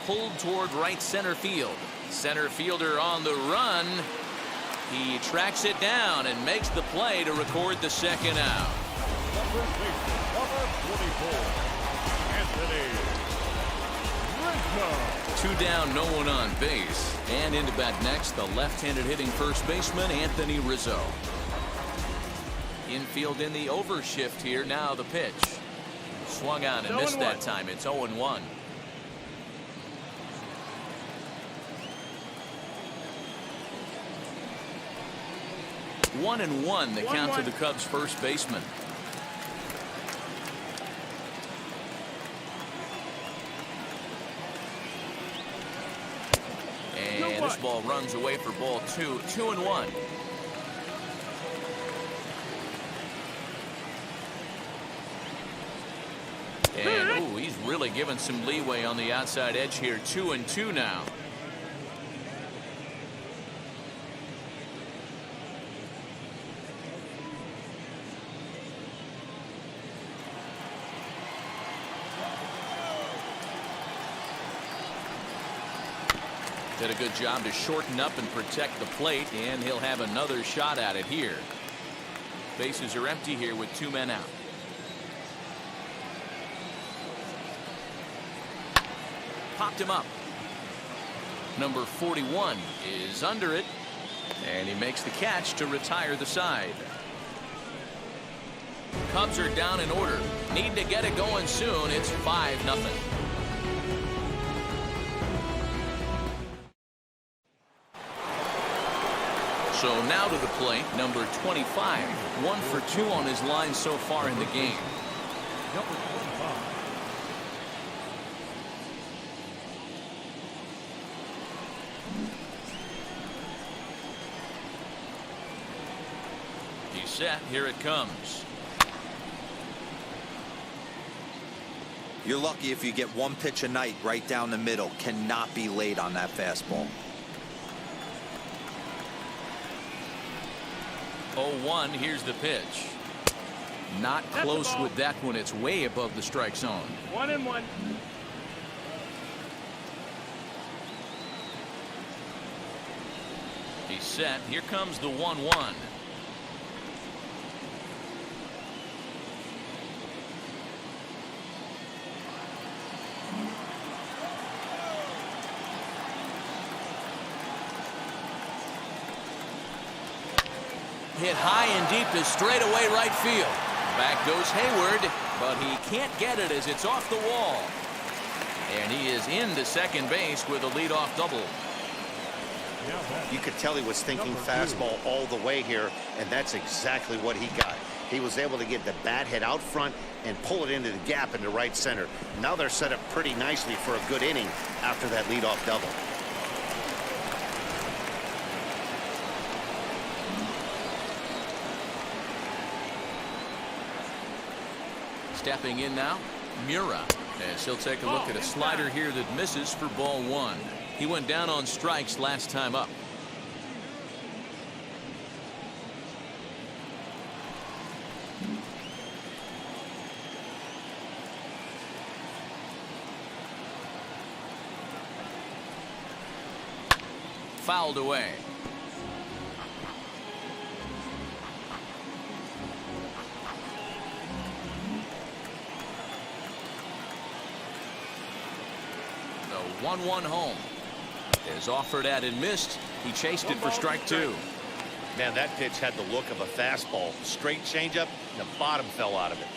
Pulled toward right center field. Center fielder on the run. He tracks it down and makes the play to record the second out. Number 44, Anthony Rizzo. 2 down, no one on base. And into bat next, the left-handed hitting first baseman, Anthony Rizzo. Infield in the overshift here. Now the pitch. Swung on and missed that time. It's 0-1. One and one, the count to the Cubs first baseman. And this ball runs away for ball two. 2-1. And ooh, he's really given some leeway on the outside edge here. 2-2 now. Did a good job to shorten up and protect the plate, and he'll have another shot at it here. Bases are empty here with 2 men out. Popped him up. Number 41 is under it, and he makes the catch to retire the side. Cubs are down in order. Need to get it going soon. It's 5-0. So now to the plate, number 25. 1 for 2 on his line so far in the game. Number 25. He's set. Here it comes. You're lucky if you get one pitch a night right down the middle. Cannot be late on that fastball. 0-1. Here's the pitch. Not close with that one. It's way above the strike zone. 1-1. He's set. Here comes the 1-1. Hit high and deep to straightaway right field. Back goes Hayward, but he can't get it as it's off the wall. And he is into second base with a leadoff double. You could tell he was thinking fastball all the way here, and that's exactly what he got. He was able to get the bat head out front and pull it into the gap into right center. Now they're set up pretty nicely for a good inning after that leadoff double. Stepping in now, Mura, as he'll take a look at a slider here that misses for ball one. He went down on strikes last time up. Fouled away. The 1-1 home is offered at and missed. He chased it for strike two. Man, that pitch had the look of a fastball. Straight changeup, and the bottom fell out of it.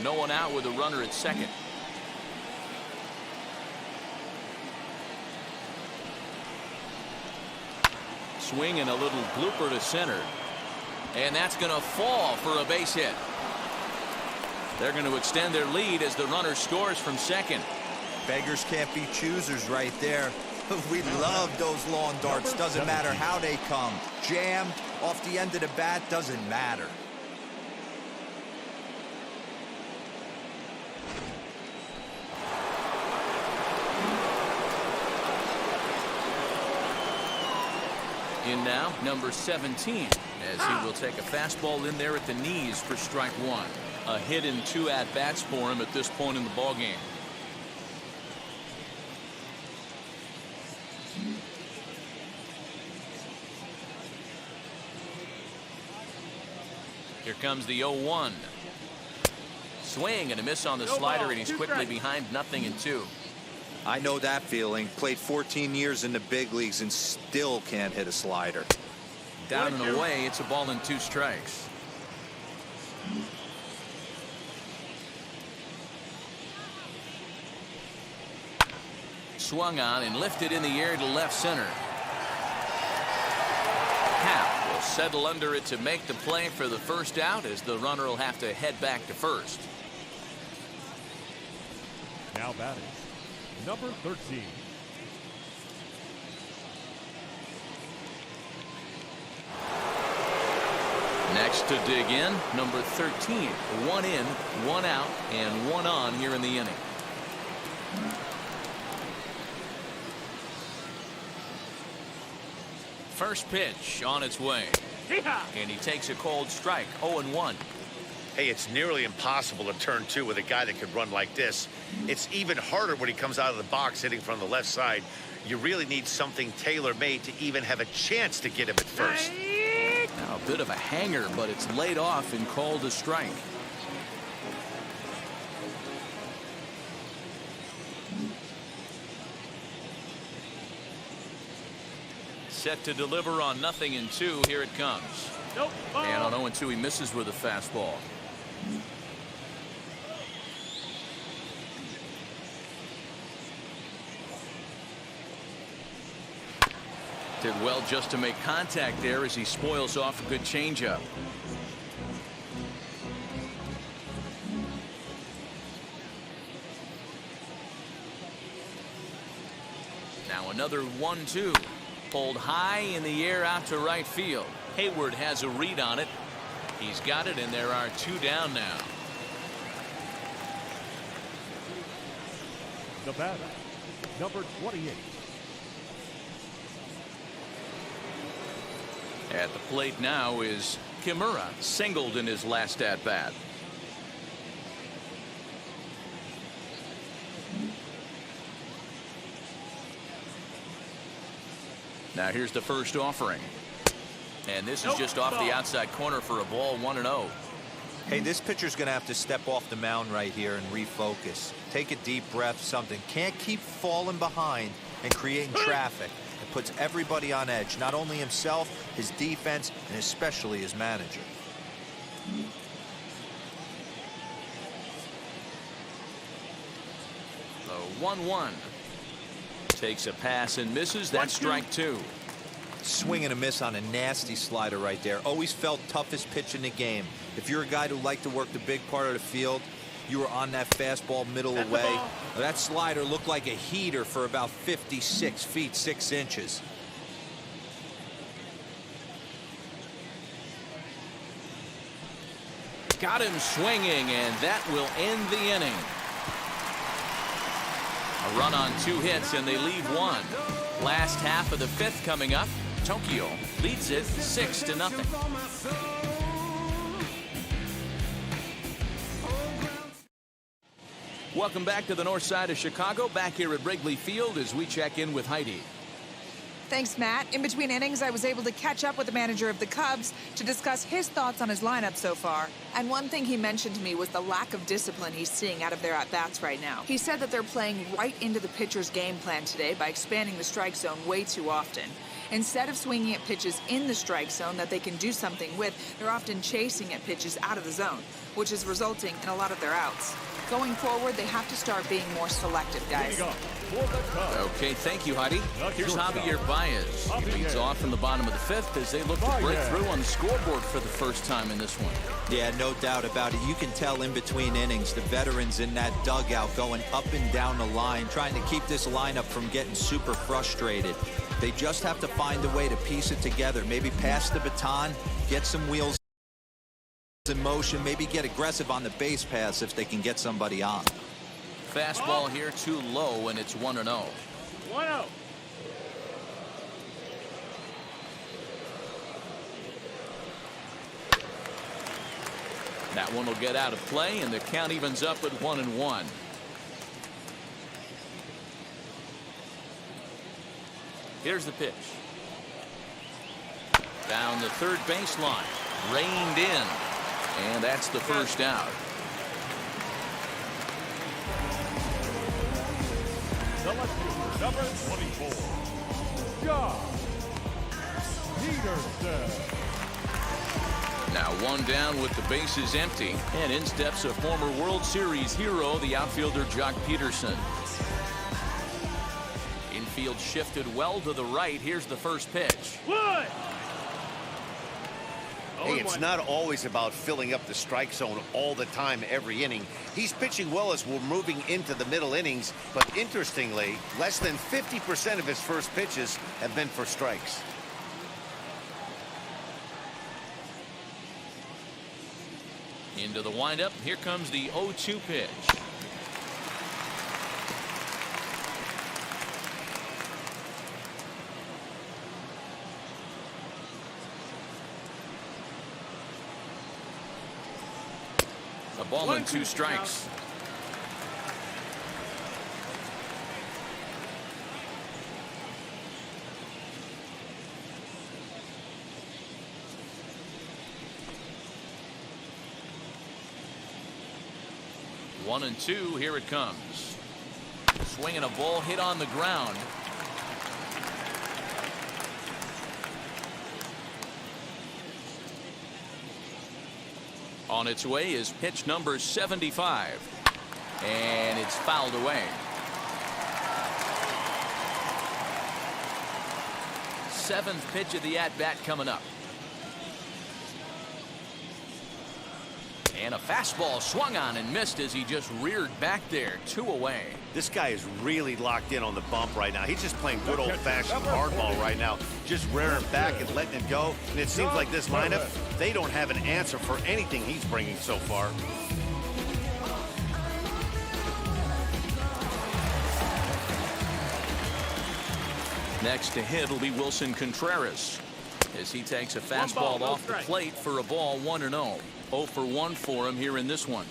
No one out with a runner at second. Swing and a little blooper to center. And that's going to fall for a base hit. They're going to extend their lead as the runner scores from second. Beggars can't be choosers right there. We love those long darts. Doesn't matter how they come. Jammed off the end of the bat, doesn't matter. In now, number 17, as he will take a fastball in there at the knees for strike one. A hit and 2 at-bats for him at this point in the ballgame. Here comes the 0-1. Swing and a miss on the slider, and he's quickly behind 0-2. I know that feeling. Played 14 years in the big leagues and still can't hit a slider. Down and away, it's a ball and 2 strikes. Swung on and lifted in the air to left center. Hap will settle under it to make the play for the first out, as the runner will have to head back to first. Now batting, number 13. Next to dig in, number 13. 1 in, 1 out, and 1 on here in the inning. First pitch on its way. And he takes a cold strike. 0-1. Hey, it's nearly impossible to turn 2 with a guy that could run like this. It's even harder when he comes out of the box hitting from the left side. You really need something tailor-made to even have a chance to get him at first. Now a bit of a hanger, but it's laid off and called a strike. Set to deliver on 0-2. Here it comes. Nope. And on 0-2, he misses with a fastball. Did well just to make contact there as he spoils off a good changeup. Now another 1-2. Pulled high in the air out to right field. Hayward has a read on it. He's got it, and there are 2 down now. The batter, number 28. At the plate now is Kimura, singled in his last at bat. Now here's the first offering. And this is just off the outside corner for a ball. 1-0. Hey, this pitcher's going to have to step off the mound right here and refocus. Take a deep breath, something. Can't keep falling behind and creating traffic. It puts everybody on edge, not only himself, his defense, and especially his manager. The 1-1. Takes a pass and misses. That's strike 2. Swing and a miss on a nasty slider right there. Always felt toughest pitch in the game. If you're a guy who liked to work the big part of the field, you were on that fastball middle away. That slider looked like a heater for about 56 feet 6 inches. got him swinging, and that will end the inning. A run on 2 hits, and they leave 1. Last half of the 5th coming up. Tokyo leads it 6-0. Welcome back to the north side of Chicago. Back here at Wrigley Field as we check in with Heidi. Thanks, Matt. In between innings, I was able to catch up with the manager of the Cubs to discuss his thoughts on his lineup so far. And one thing he mentioned to me was the lack of discipline he's seeing out of their at-bats right now. He said that they're playing right into the pitcher's game plan today by expanding the strike zone way too often. Instead of swinging at pitches in the strike zone that they can do something with, they're often chasing at pitches out of the zone, which is resulting in a lot of their outs. Going forward, they have to start being more selective, guys. Okay, thank you, Heidi. Here's Javier Baez. He leads off in the bottom of the 5th as they look to break through on the scoreboard for the first time in this one. Yeah, no doubt about it. You can tell in between innings, the veterans in that dugout going up and down the line, trying to keep this lineup from getting super frustrated. They just have to find a way to piece it together. Maybe pass the baton, get some wheels in motion, maybe get aggressive on the base pass if they can get somebody on. Fastball here too low, and it's 1-0. 1-0. That one will get out of play, and the count evens up at 1-1. Here's the pitch. Down the third baseline. Reined in. And that's the first out. The left fielder, number 24, Josh Peterson. Now 1 down with the bases empty. And in steps a former World Series hero, the outfielder Jock Peterson. Infield shifted well to the right. Here's the first pitch. One. Hey, it's not always about filling up the strike zone all the time every inning. He's pitching well as we're moving into the middle innings, but interestingly, less than 50% of his first pitches have been for strikes. Into the windup. Here comes the 0-2 pitch. A ball and 2 strikes. One and 2. Here it comes. Swinging a ball hit on the ground. On its way is pitch number 75. And it's fouled away. 7th pitch of the at-bat coming up. And a fastball swung on and missed as he just reared back there. 2 away. This guy is really locked in on the bump right now. He's just playing good old-fashioned hardball right now, just rearing back and letting it go. And it seems like this lineup, they don't have an answer for anything he's bringing so far. Next to hit will be Wilson Contreras as he takes a fastball off the plate for a ball. 1-0. 0 for 1 for him here in this one.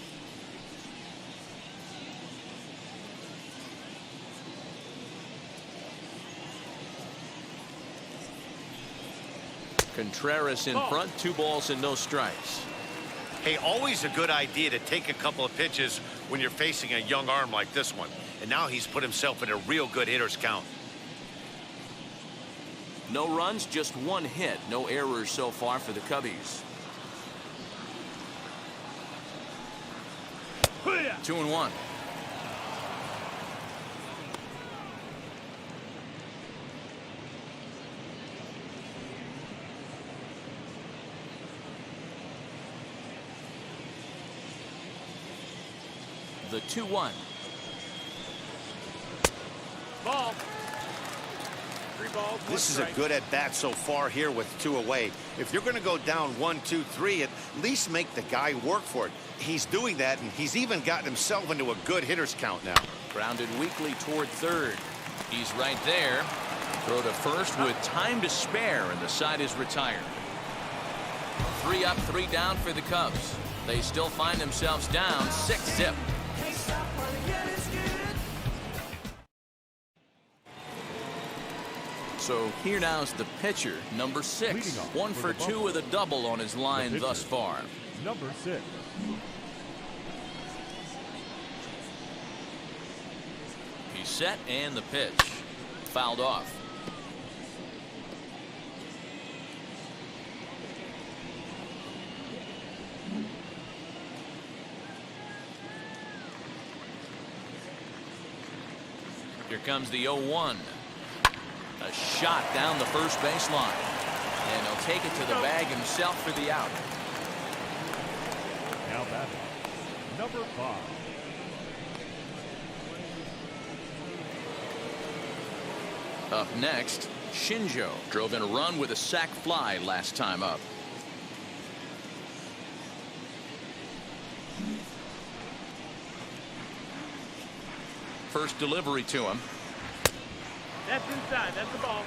Contreras in front. 2 balls and no strikes. Hey, always a good idea to take a couple of pitches when you're facing a young arm like this one. And now he's put himself in a real good hitter's count. No runs, just 1 hit. No errors so far for the Cubbies. 2-1. The 2-1. Ball. balls, one This is a strike. good at-bat so far here with 2 away. If you're going to go down 1, 2, 3, at least make the guy work for it. He's doing that, and he's even gotten himself into a good hitter's count now. Grounded weakly toward third. He's right there. Throw to first with time to spare, and the side is retired. 3 up, 3 down for the Cubs. They still find themselves down 6-0. So here now is the pitcher, number 6. 1 for 2 with a double on his line thus far. Number 6. He's set, and the pitch. Fouled off. Here comes the 0-1. A shot down the first baseline. And he'll take it to the bag himself for the out. Now batting, number 5. Up next, Shinjo drove in a run with a sac fly last time up. First delivery to him. That's inside. That's the ball.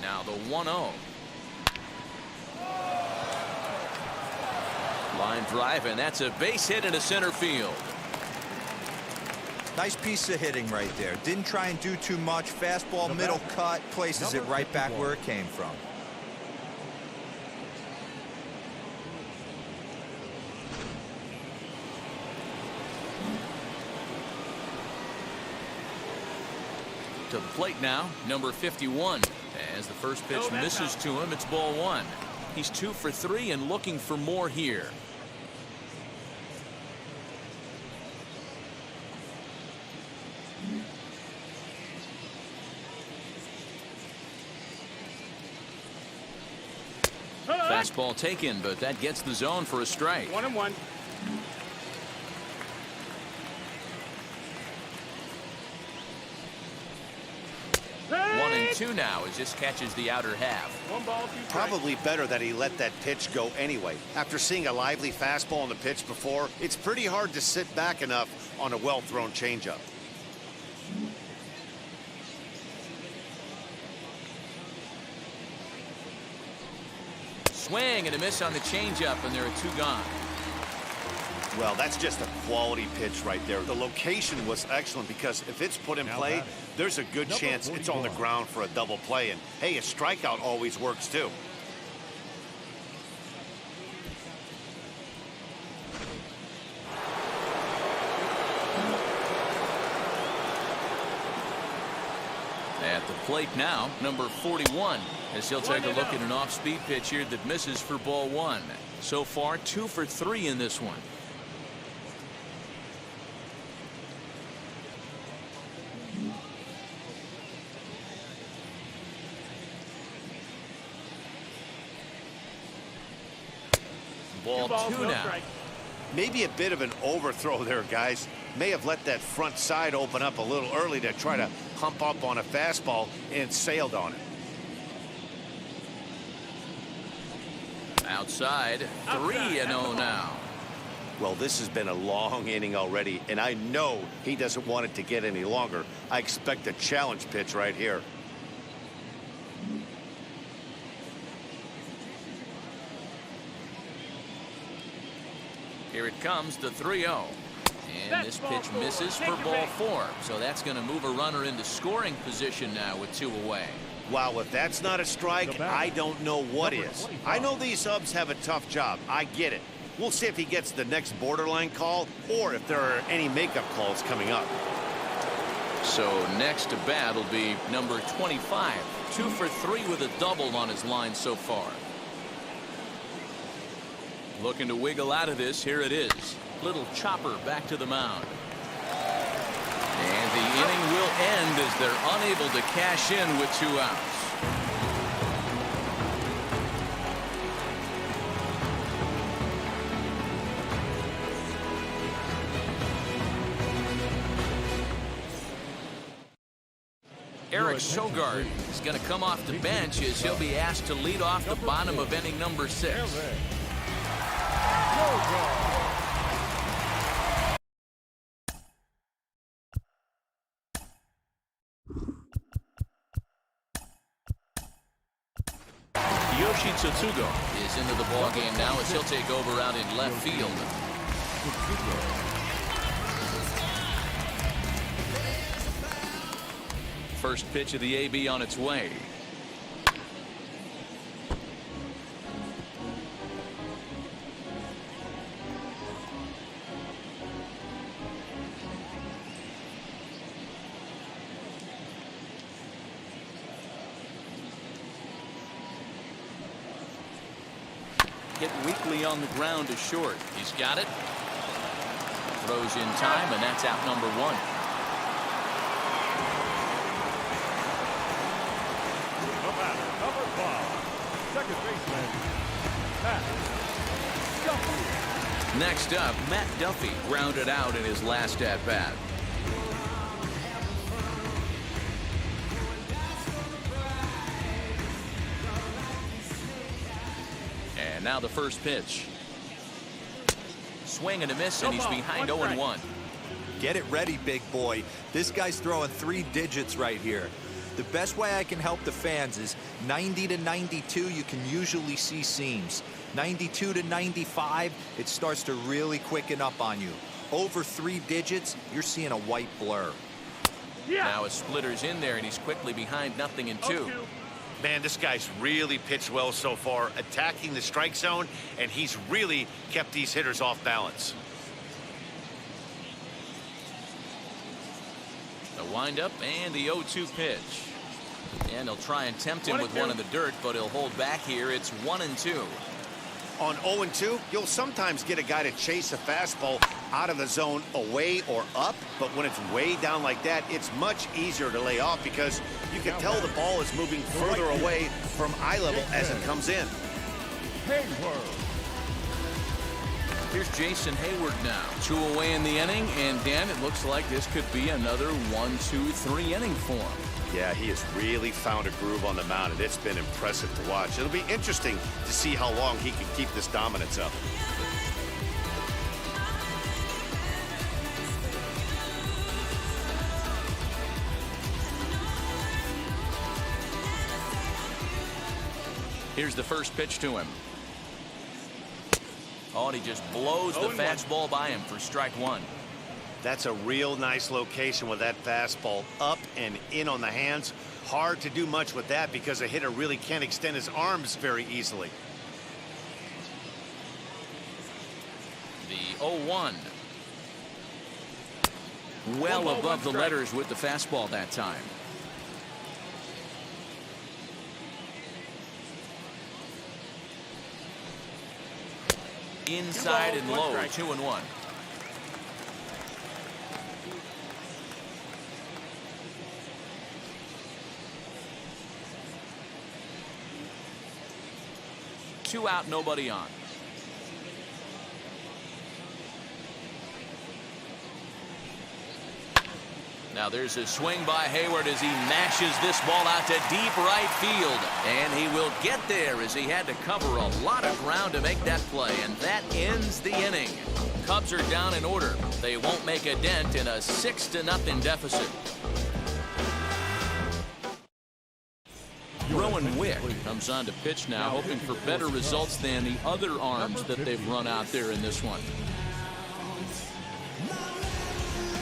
Now the 1-0. Line drive, and that's a base hit into center field. Nice piece of hitting right there. Didn't try and do too much. Fastball, middle cut, places it right back where it came from. To the plate now, number 51. As the first pitch misses to him, it's ball 1. He's 2 for 3 and looking for more here. Fastball taken, but that gets the zone for a strike. 1-1. One and 2 now as this catches the outer half. 1 ball, 2 strikes. Probably better that he let that pitch go anyway. After seeing a lively fastball on the pitch before, it's pretty hard to sit back enough on a well-thrown changeup. Swing and a miss on the changeup, and there are 2 gone. Well, that's just a quality pitch right there. The location was excellent because if it's put in play, there's a good chance it's on the ground for a double play. And, hey, a strikeout always works, too. At the plate now, number 41, as he'll take a look at an off-speed pitch here that misses for ball 1. So far, 2 for 3 in this one. Ball 2 now. Maybe a bit of an overthrow there, guys. May have let that front side open up a little early to try to hump up on a fastball and sailed on it. Outside, 3-0 now. Well, this has been a long inning already, and I know he doesn't want it to get any longer. I expect a challenge pitch right here. Here it comes, the 3-0. And this pitch misses for ball 4. So that's going to move a runner into scoring position now with 2 away. Wow, if that's not a strike, I don't know what is. I know these subs have a tough job. I get it. We'll see if he gets the next borderline call or if there are any makeup calls coming up. So next to bat will be number 25. 2 for 3 with a double on his line so far. Looking to wiggle out of this. Here it is. Little chopper back to the mound. And the inning will end as they're unable to cash in with 2 outs. Eric Sogard is going to come off the bench as he'll be asked to lead off the bottom of inning number 6. Yoshi Tsutsugo is into the ballgame now as he'll take over out in left field. First pitch of the AB on its way. Hit weakly on the ground to short. He's got it. Throws in time, and that's out number 1. The batter, number 5, second baseman, Matt Duffy. Next up, Matt Duffy grounded out in his last at-bat. And now the first pitch. Swing and a miss, and he's behind 0-1. Get it ready, big boy. This guy's throwing 3 digits right here. The best way I can help the fans is 90 to 92, you can usually see seams. 92 to 95, it starts to really quicken up on you. Over 3 digits, you're seeing a white blur. Now a splitter's in there, and he's quickly behind 0-2. Man, this guy's really pitched well so far, attacking the strike zone, and he's really kept these hitters off balance. The windup and the 0-2 pitch. And he'll try and tempt him with one in the dirt, but he'll hold back here. It's 1-2. On 0-2, you'll sometimes get a guy to chase a fastball out of the zone away or up, but when it's way down like that, it's much easier to lay off because you can tell the ball is moving further away from eye level as it comes in. Here's Jason Hayward now. 2 away in the inning, and Dan, it looks like this could be another 1-2-3 inning for him. Yeah, he has really found a groove on the mound, and it's been impressive to watch. It'll be interesting to see how long he can keep this dominance up. Here's the first pitch to him. Oh, and he just blows the fastball by him for strike 1. That's a real nice location with that fastball up and in on the hands. Hard to do much with that because a hitter really can't extend his arms very easily. The 0-1. Well above the letters with the fastball that time. Inside and low, 2-1. Two out, nobody on. Now there's a swing by Hayward as he mashes this ball out to deep right field. And he will get there as he had to cover a lot of ground to make that play. And that ends the inning. Cubs are down in order. They won't make a dent in a 6-0 deficit. Rowan Wick comes on to pitch now, hoping for better results than the other arms that they've run out there in this one.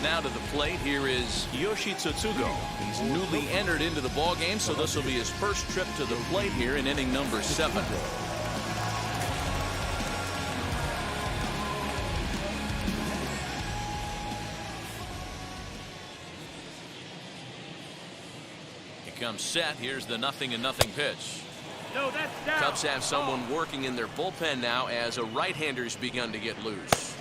Now to the plate, here is Yoshi Tsutsugo. He's newly entered into the ballgame, so this will be his first trip to the plate here in inning number 7. He comes set. Here's the 0-0 pitch. No, that's down. Cubs have someone working in their bullpen now as a right-hander's begun to get loose.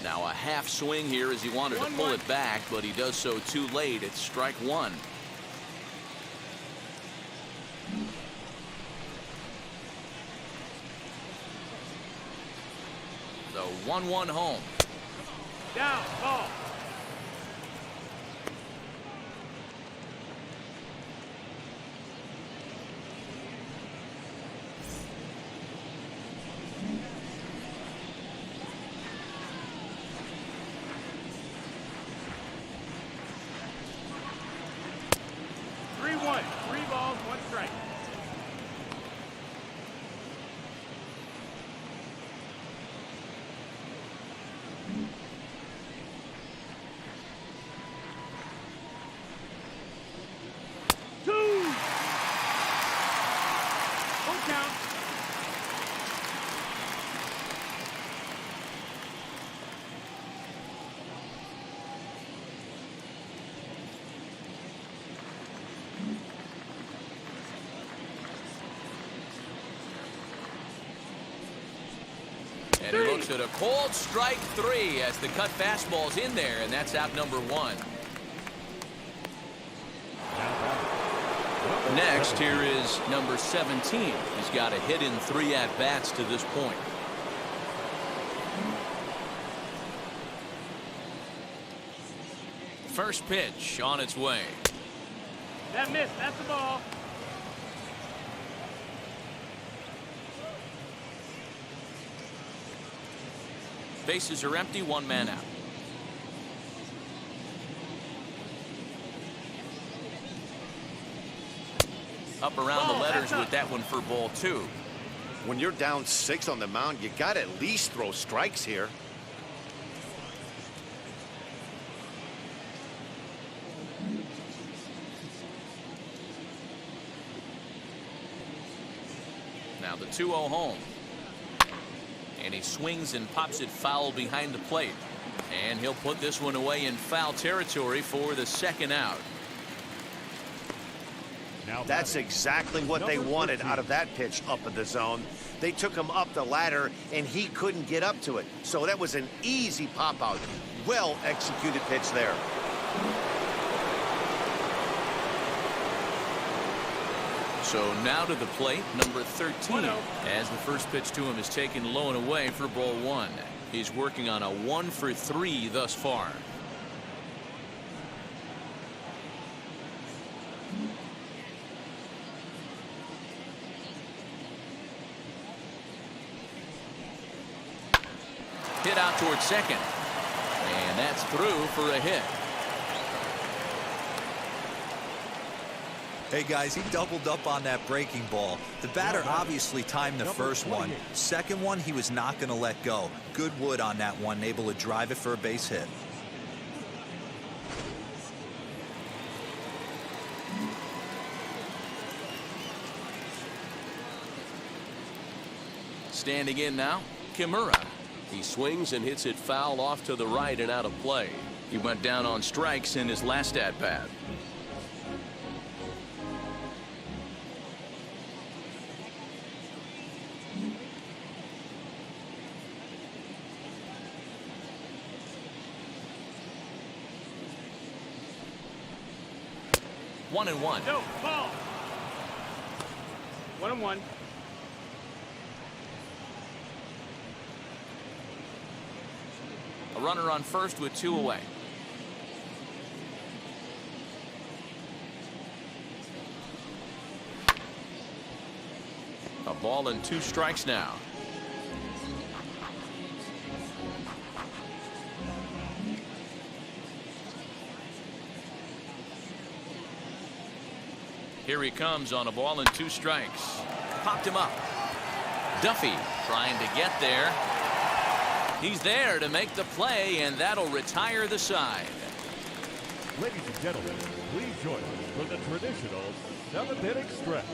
Now a half swing here as he wanted to pull it back, but he does so too late. It's strike 1. 1-1 home. Down, ball. Three balls, one strike. Two. Full count. And he looks at a cold strike 3 as the cut fastball's in there, and that's out number 1. Next, here is number 17. He's got a hit in 3 at-bats to this point. First pitch on its way. That missed. That's the ball. Bases are empty, 1 man out. Up around the letters with that one for ball 2. When you're down 6 on the mound, you got to at least throw strikes here. Now the 2-0 home. And he swings and pops it foul behind the plate. And he'll put this one away in foul territory for the second out. That's exactly what they wanted out of that pitch up in the zone. They took him up the ladder, and he couldn't get up to it. So that was an easy pop-out. Well-executed pitch there. So now to the plate, number 13, as the first pitch to him is taken low and away for ball 1. He's working on a 1 for 3 thus far. Hit out towards second, and that's through for a hit. Hey guys, he doubled up on that breaking ball. The batter obviously timed the first one. Second one, he was not going to let go. Good wood on that one, able to drive it for a base hit. Standing in now, Kimura. He swings and hits it foul off to the right and out of play. He went down on strikes in his last at-bat. One and one. No, ball. 1-1. A runner on first with 2 away. A ball and 2 strikes now. Here he comes on a ball and 2 strikes. Popped him up. Duffy trying to get there. He's there to make the play, and that'll retire the side. Ladies and gentlemen, please join us for the traditional 7th-inning stretch.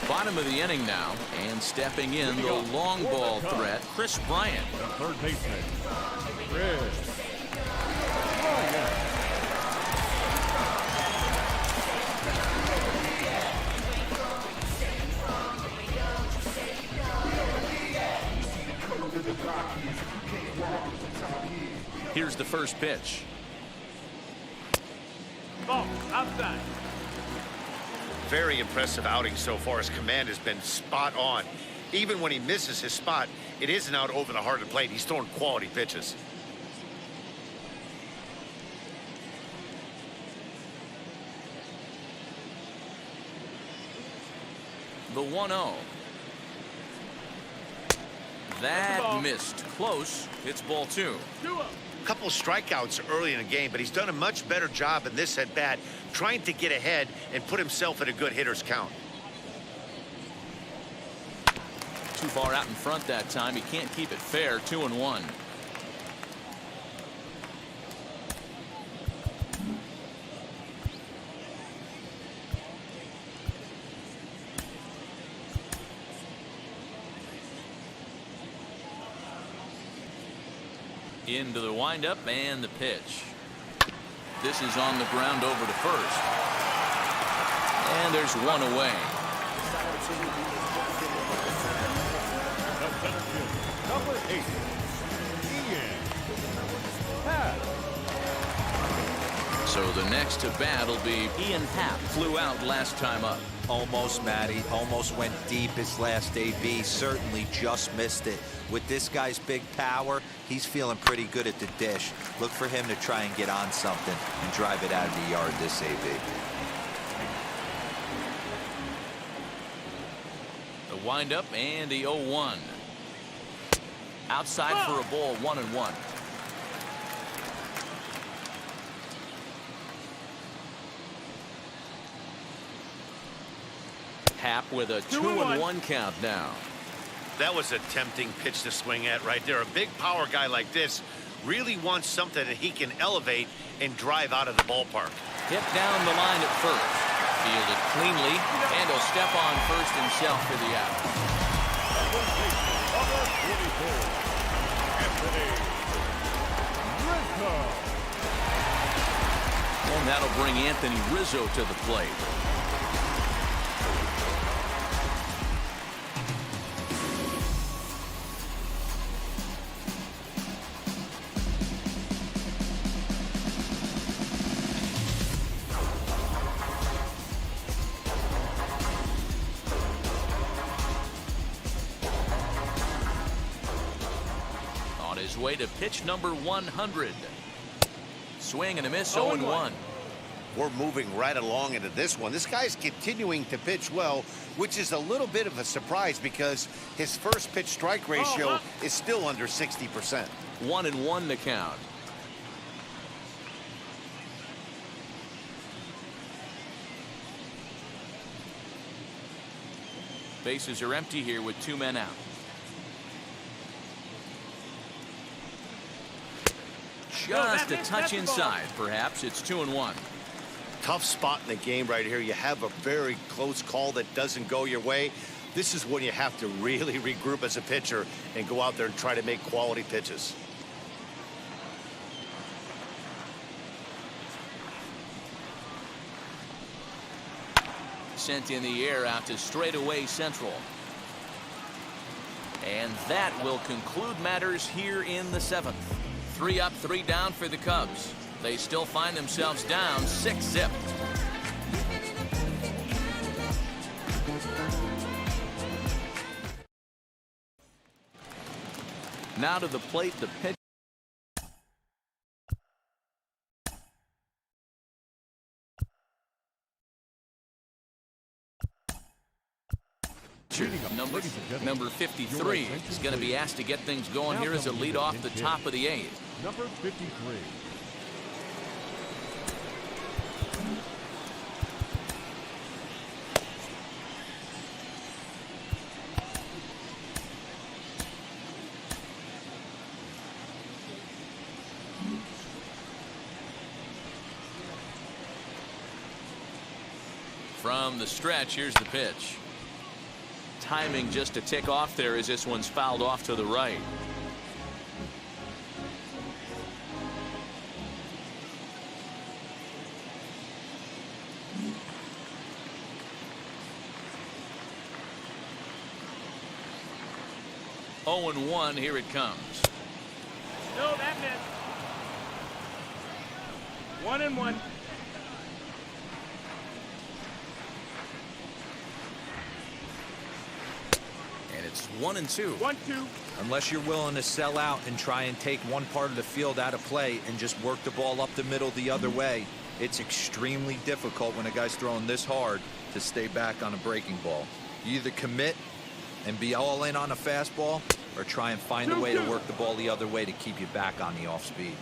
Bottom of the inning now, and stepping in the long ball threat, Chris Bryant. The third baseman, Chris Bryant. Here's the first pitch. Ball. outside. Very impressive outing so far. His command has been spot on. Even when he misses his spot, it isn't out over the heart of the plate. He's throwing quality pitches. The 1-0. That missed. Close. It's ball 2. 2-0. Couple strikeouts early in the game, but he's done a much better job in this at-bat trying to get ahead and put himself at a good hitter's count. Too far out in front that time. He can't keep it fair. 2-1. Into the windup and the pitch. This is on the ground over to first. And there's one away. Number 8, Ian Happ. So the next to bat will be Ian Happ. Flew out last time up. Almost, Matty. Almost went deep his last AB. Certainly just missed it. With this guy's big power, he's feeling pretty good at the dish. Look for him to try and get on something and drive it out of the yard this AB. The windup and the 0-1. Outside for a ball. 1-1. Happ with a 2-1 count now. That was a tempting pitch to swing at right there. A big power guy like this really wants something that he can elevate and drive out of the ballpark. Hit down the line at first. Fielded cleanly, and he'll step on first himself for the out. Number 44, Anthony Rizzo. And that'll bring Anthony Rizzo to the plate. Way to pitch number 100. Swing and a miss. 0-1. We're moving right along into this one. This guy's continuing to pitch well, which is a little bit of a surprise because his first pitch strike ratio is still under 60%. 1-1 the count. Bases are empty here with 2 men out. Just a touch inside, perhaps. It's 2-1. Tough spot in the game right here. You have a very close call that doesn't go your way. This is when you have to really regroup as a pitcher and go out there and try to make quality pitches. Sent in the air out to straightaway central. And that will conclude matters here in the 7th. 3 up, 3 down for the Cubs. They still find themselves down 6-0. Now to the plate, the pitch. Number 53 is going to be asked to get things going here as a lead off the top of the 8th. Number 53. From the stretch, here's the pitch. Timing just a tick off there as this one's fouled off to the right. Oh, and 1, here it comes. No, that missed. 1-1. It's 1-2. 1-2. Unless you're willing to sell out and try and take one part of the field out of play and just work the ball up the middle the other way, it's extremely difficult when a guy's throwing this hard to stay back on a breaking ball. You either commit and be all in on a fastball or try and find a way to work the ball the other way to keep you back on the off speed.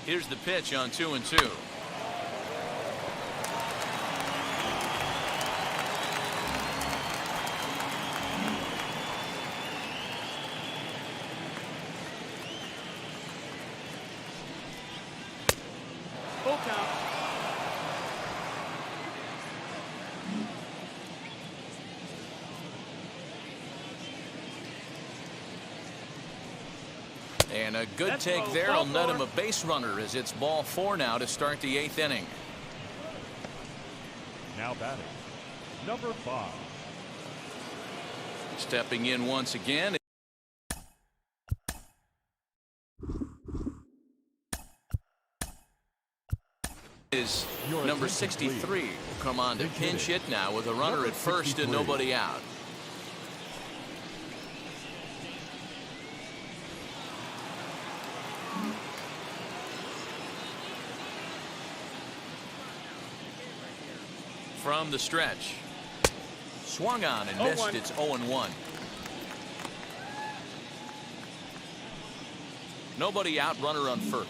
Here's the pitch on 2-2. Full count. And a good take there will net him a base runner as it's ball 4 now to start the 8th inning. Now batting, number 5. Stepping in once again is number 63. Will come on to pinch hit now with a runner at first and nobody out. From the stretch. Swung on and missed. It's 0-1. Nobody out, runner on first.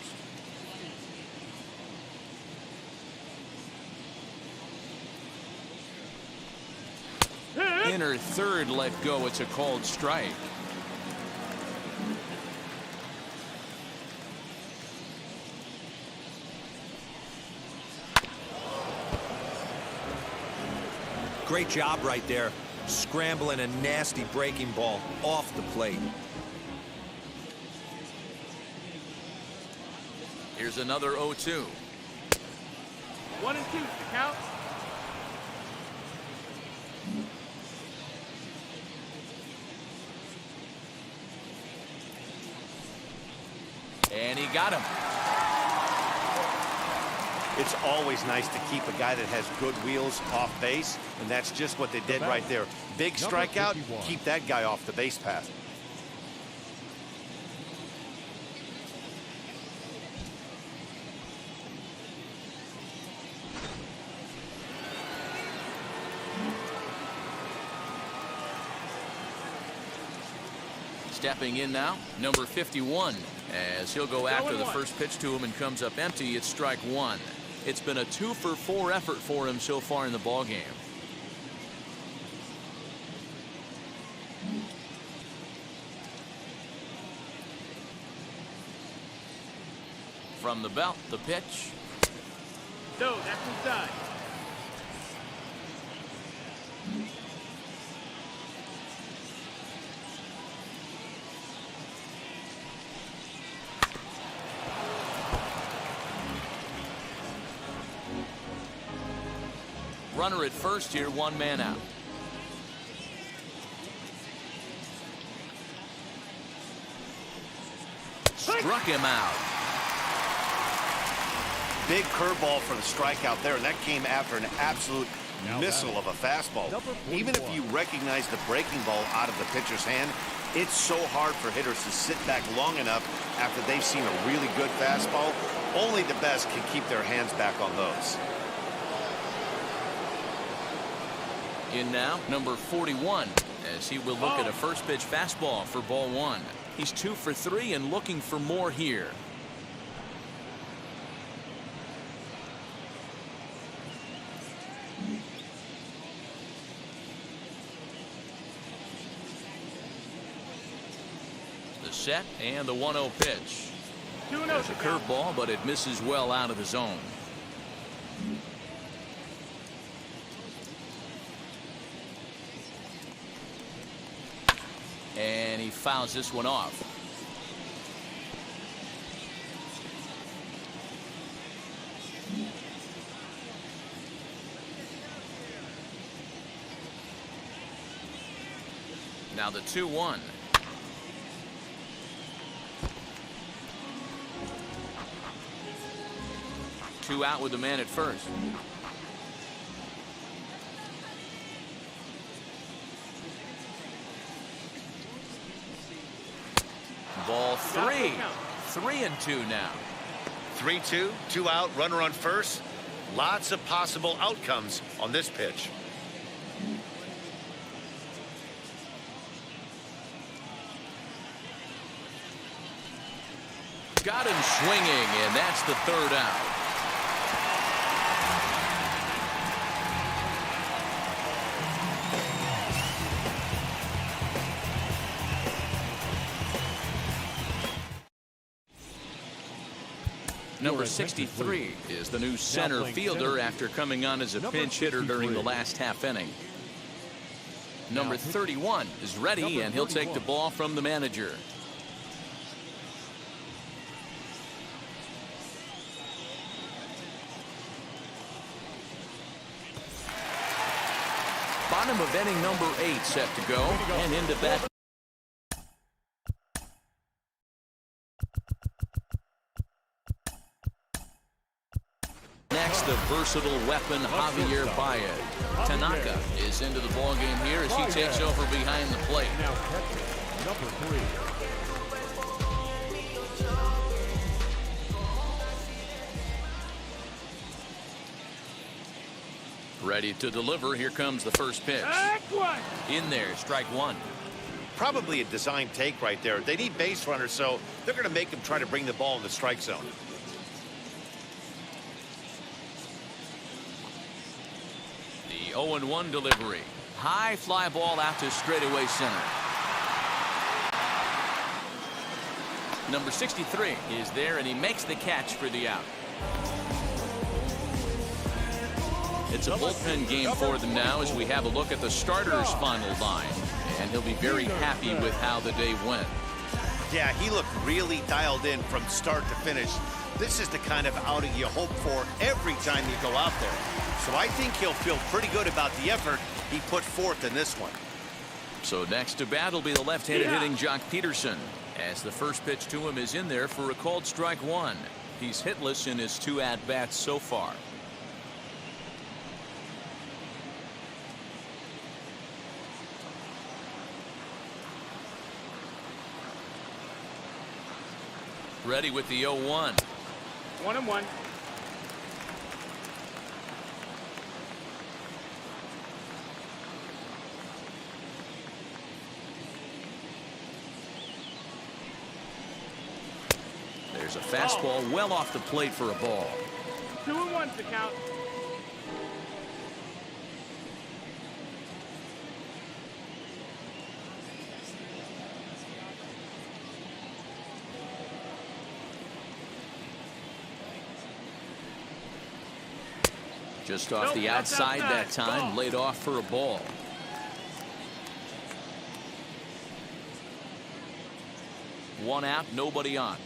Inner third let go. It's a called strike. Great job right there, scrambling a nasty breaking ball off the plate. Here's another 0-2. 1-2. The count. And he got him. It's always nice to keep a guy that has good wheels off base, and that's just what they did right there. Big strikeout, keep that guy off the base path. Stepping in now, number 51, as he'll go after the first pitch to him and comes up empty. It's strike 1. It's been a 2-for-4 effort for him so far in the ball game. From the belt, the pitch. No, that's inside. Runner at first here, 1 man out. Struck him out. Big curveball for the strikeout there, and that came after an absolute missile of a fastball. Even if you recognize the breaking ball out of the pitcher's hand, it's so hard for hitters to sit back long enough after they've seen a really good fastball. Only the best can keep their hands back on those. In now, number 41, as he will look at a first pitch fastball for ball 1. He's 2 for 3 and looking for more here. The set and the 1-0 pitch. There's a curveball, but it misses well out of the zone. And he fouls this one off. Now the 2-1. 2 out with the man at first. Ball 3. 3-2 now. 3-2, 2 out, runner on first. Lots of possible outcomes on this pitch. Got him swinging, and that's the 3rd out. Number 63 is the new center fielder after coming on as a pinch hitter during the last half inning. Number 31 is ready, and he'll take the ball from the manager. Bottom of inning number 8 set to go, and into bat. Next, the versatile weapon Javier Baez. Tanaka is into the ballgame here as he takes over behind the plate. Now catcher, number 3. Ready to deliver. Here comes the first pitch. In there, strike 1. Probably a design take right there. They need base runners, so they're going to make him try to bring the ball in the strike zone. The 0-1 delivery. High fly ball out to straightaway center. Number 63 is there, and he makes the catch for the out. It's a bullpen game for them now as we have a look at the starters' final line. And he'll be very happy with how the day went. Yeah, he looked really dialed in from start to finish. This is the kind of outing you hope for every time you go out there. So I think he'll feel pretty good about the effort he put forth in this one. So next to bat will be the left-handed hitting Jock Peterson, as the first pitch to him is in there for a called strike 1. He's hitless in his 2 at-bats so far. Ready with the 0-1. 1-1. There's a fastball well off the plate for a ball. 2-1's the count. Just off the outside that time, laid off for a ball. One out, nobody on.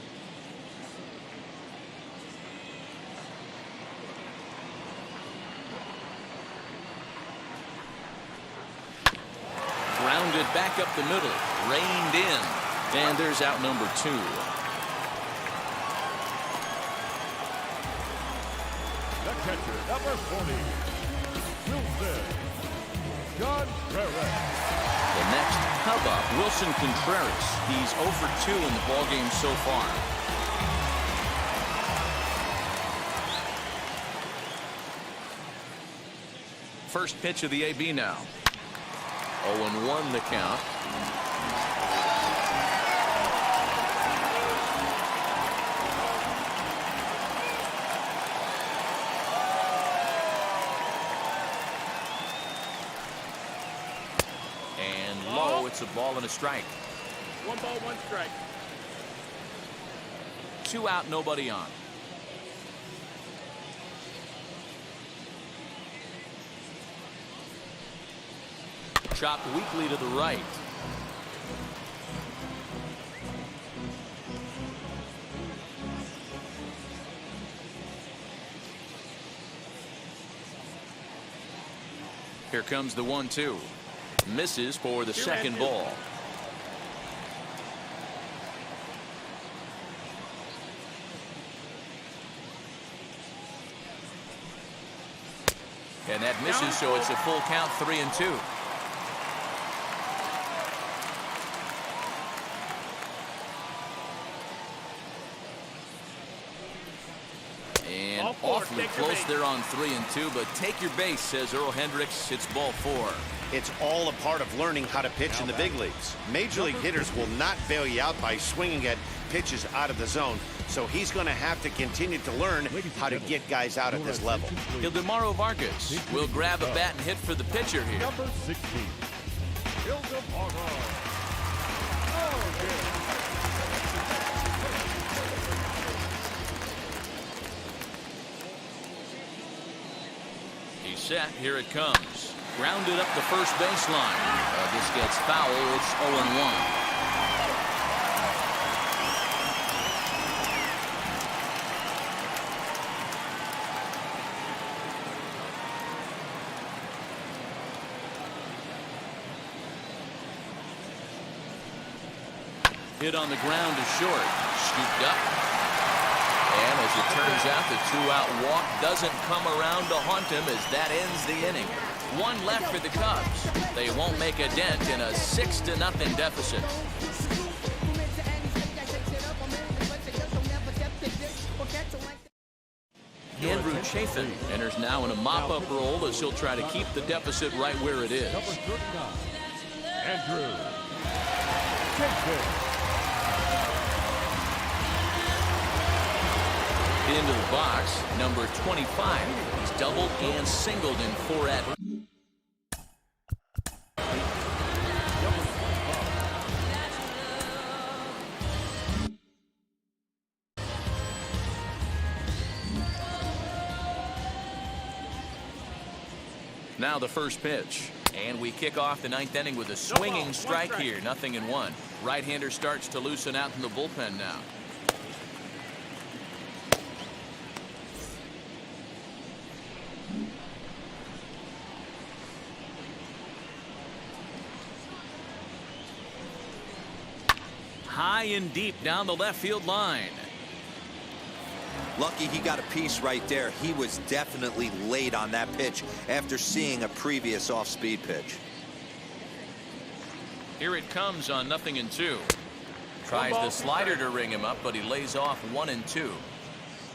Grounded back up the middle, reined in, and there's out number 2. The catcher, number 40, Wilson Contreras. The next Cub up, Wilson Contreras. He's 0 for 2 in the ballgame so far. First pitch of the AB now. 0-1 the count. And low, it's a ball and a strike. 1 ball, 1 strike. 2 out, nobody on. Chopped weakly to the right. Here comes the 1-2. Misses for the second ball. And that misses, so it's a full count, 3-2. And awfully close there on 3-2, but take your base, says Earl Hendricks. It's ball 4. It's all a part of learning how to pitch in the big leagues. Major league hitters will not bail you out by swinging at pitches out of the zone, so he's going to have to continue to learn how to get guys out at this level. Ildemaro Vargas will grab a bat and hit for the pitcher here. Number 16, Ildemaro. He's set. Here it comes. Grounded up the first baseline. This gets foul. It's 0-1. Hit on the ground to short. Scooped up. And as it turns out, the two-out walk doesn't come around to haunt him as that ends the inning. One left for the Cubs. They won't make a dent in a 6-0 deficit. Andrew Chafin enters now in a mop-up role as he'll try to keep the deficit right where it is. Number 39, Andrew Chafin. Into the box, number 25. He's doubled and singled in 4 at. Now the first pitch. And we kick off the 9th inning with a swinging strike here. 0-1. Right-hander starts to loosen out in the bullpen now. High and deep down the left field line. Lucky he got a piece right there. He was definitely late on that pitch after seeing a previous off-speed pitch. Here it comes on 0-2. Tries the slider to ring him up, but he lays off 1-2.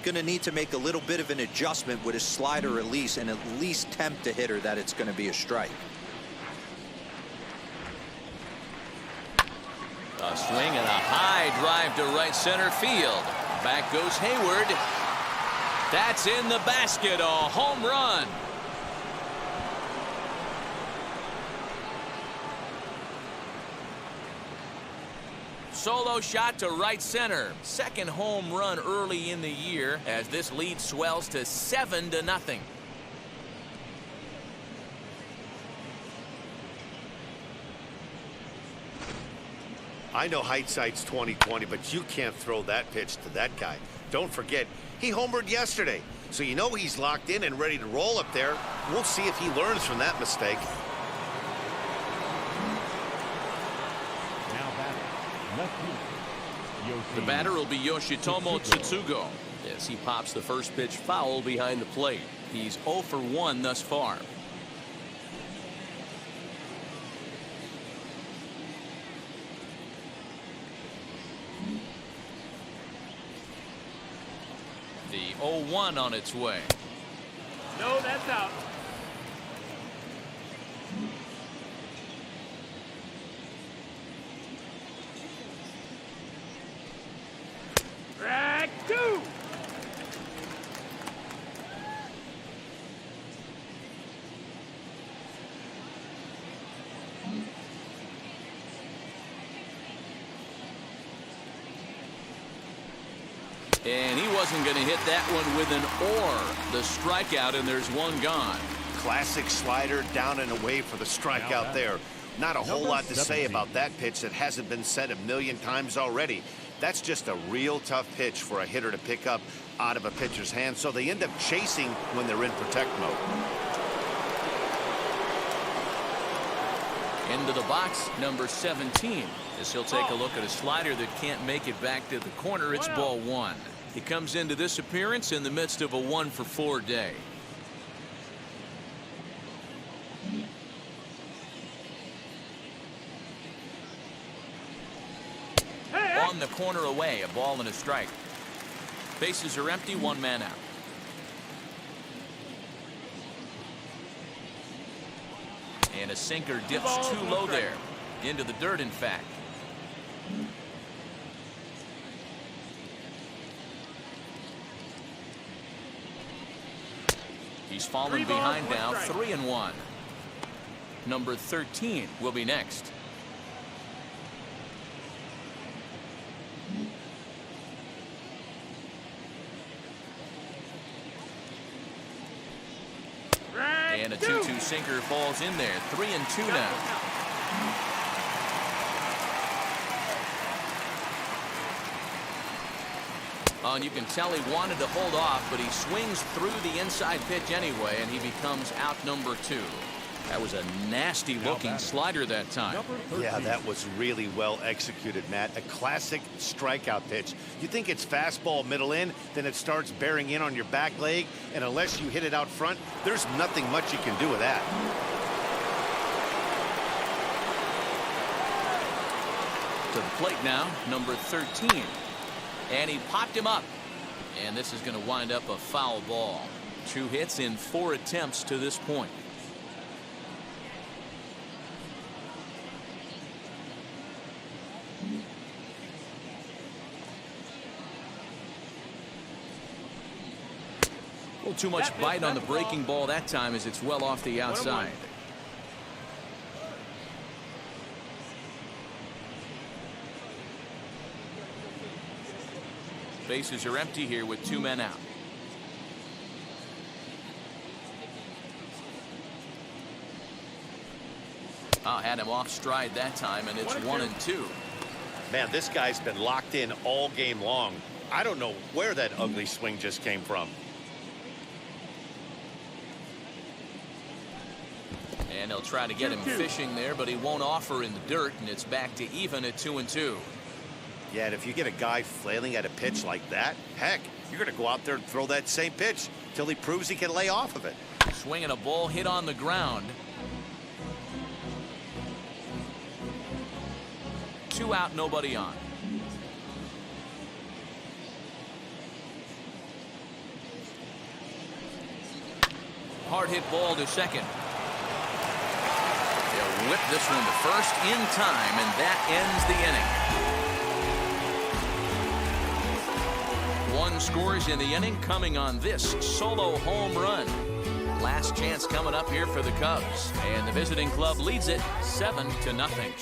Going to need to make a little bit of an adjustment with his slider release and at least tempt a hitter that it's going to be a strike. A swing and a high drive to right center field. Back goes Hayward. That's in the basket. A home run. Solo shot to right center. Second home run early in the year as this lead swells to 7-0. I know hindsight's 20/20, but you can't throw that pitch to that guy. Don't forget, he homered yesterday, so you know he's locked in and ready to roll up there. We'll see if he learns from that mistake. Now batting, left field, The batter will be Yoshitomo Tsutsugo as he pops the first pitch foul behind the plate. He's 0 for 1 thus far. The 0-1 on its way. No, that's out. Drag 2. And he wasn't going to hit that one with an or. The strikeout, and there's one gone. Classic slider down and away for the strikeout there. Not a whole lot to say 17. about that pitch that hasn't been said a million times already. That's just a real tough pitch for a hitter to pick up out of a pitcher's hand, so they end up chasing when they're in protect mode. Into the box, number 17. As he'll take a look at a slider that can't make it back to the corner. It's ball 1. He comes into this appearance in the midst of a 1-for-4 day. one the corner away. A ball and a strike. Bases are empty. One man out. And a sinker dips too low there. Into the dirt, in fact. He's fallen behind now. 3-1. Number 13 will be next. And a 2-2 sinker falls in there. 3-2 now. Oh, and you can tell he wanted to hold off, but he swings through the inside pitch anyway, and he becomes out number 2. That was a nasty looking slider that time. Yeah, that was really well executed, Matt. A classic strikeout pitch. You think it's fastball middle in, then it starts bearing in on your back leg, and unless you hit it out front, there's nothing much you can do with that. To the plate now, number 13. And he popped him up. And this is going to wind up a foul ball. 2 hits in 4 attempts to this point. A little too much bite on the breaking ball that time as it's well off the outside. Bases are empty here with 2 men out. Had him off stride that time, and it's 1-2. Man, this guy's been locked in all game long. I don't know where that ugly swing just came from. And he'll try to get him fishing there, but he won't offer in the dirt, and it's back to even at 2-2. Yeah, and if you get a guy flailing at a pitch like that, heck, you're going to go out there and throw that same pitch till he proves he can lay off of it. Swinging a ball hit on the ground. 2 out, nobody on. Hard hit ball to second. They'll whip this one to first in time, and that ends the inning. 1 scores in the inning, coming on this solo home run. Last chance coming up here for the Cubs, and the visiting club leads it 7-0.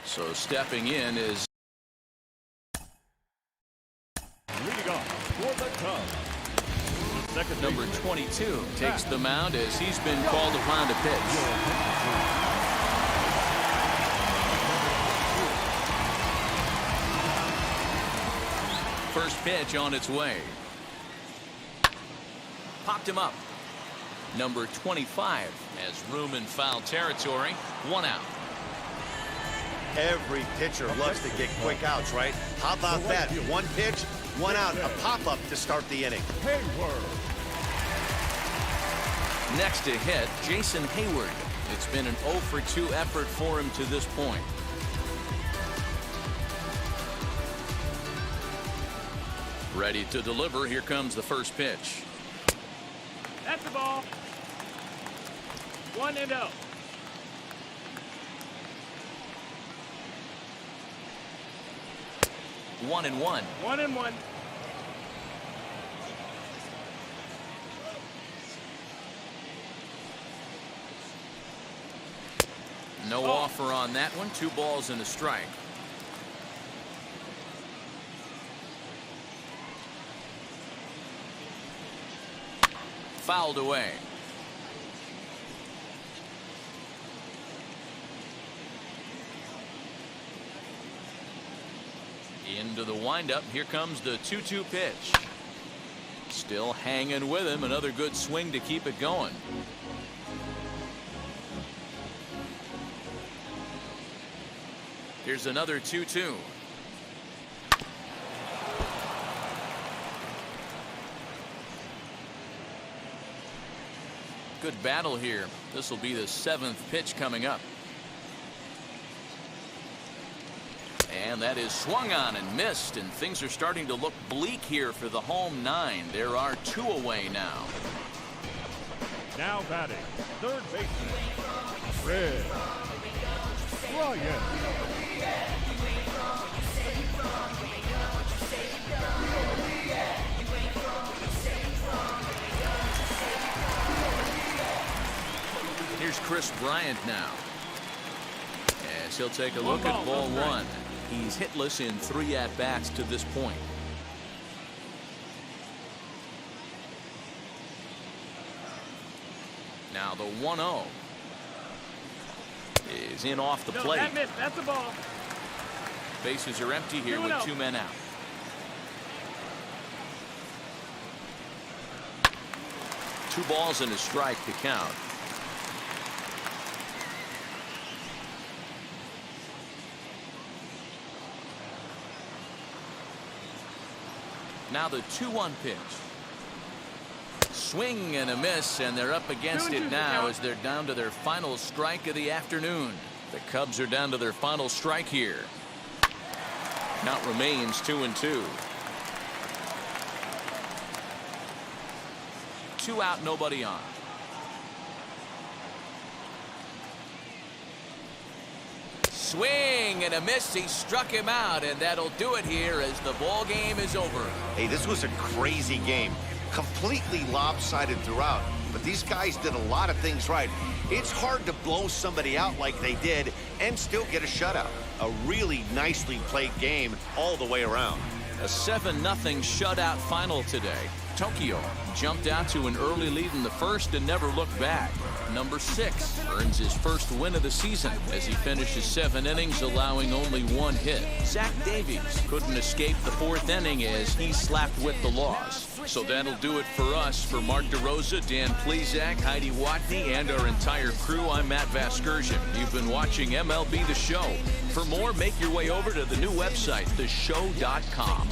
So stepping in is Leading off for the Cubs. Second number 22 takes the mound as he's been called upon to pitch. First pitch on its way. Popped him up. Number 25 has room in foul territory. 1 out. Every pitcher loves to get quick outs, right? How about that? 1 pitch, 1 out, a pop-up to start the inning. Next to hit, Jason Hayward. It's been an 0 for 2 effort for him to this point. Ready to deliver. Here comes the first pitch. That's the ball. 1-0. 1-1. 1-1. No offer on that one. 2 balls and a strike. Fouled away. Into the windup. Here comes the 2-2 pitch. Still hanging with him. Another good swing to keep it going. Here's another 2-2. Good battle here. This will be the 7th pitch coming up. And that is swung on and missed, and things are starting to look bleak here for the home 9. There are 2 away now. Now batting, third baseman, Red Ryan. Here's Chris Bryant now. As he'll take a look at ball 1. He's hitless in 3 at-bats to this point. Now the 1-0 is in off the plate. That's the ball. Bases are empty here with 2 men out. Two balls and a strike to count. Now the 2-1 pitch. Swing and a miss, and they're up against it now as they're down to their final strike of the afternoon. The Cubs are down to their final strike here. Count remains 2-2. 2 out, nobody on. Swing and a miss. He struck him out, and that'll do it here as the ball game is over. Hey, this was a crazy game. Completely lopsided throughout, but these guys did a lot of things right. It's hard to blow somebody out like they did and still get a shutout. A really nicely played game all the way around. A 7-0 shutout final today. Tokyo jumped out to an early lead in the first and never looked back. Number 6 earns his first win of the season as he finishes 7 innings, allowing only 1 hit. Zach Davies couldn't escape the 4th inning as he slapped with the loss. So that'll do it for us. For Mark DeRosa, Dan Plesac, Heidi Watney, and our entire crew, I'm Matt Vasgersian. You've been watching MLB The Show. For more, make your way over to the new website, theshow.com.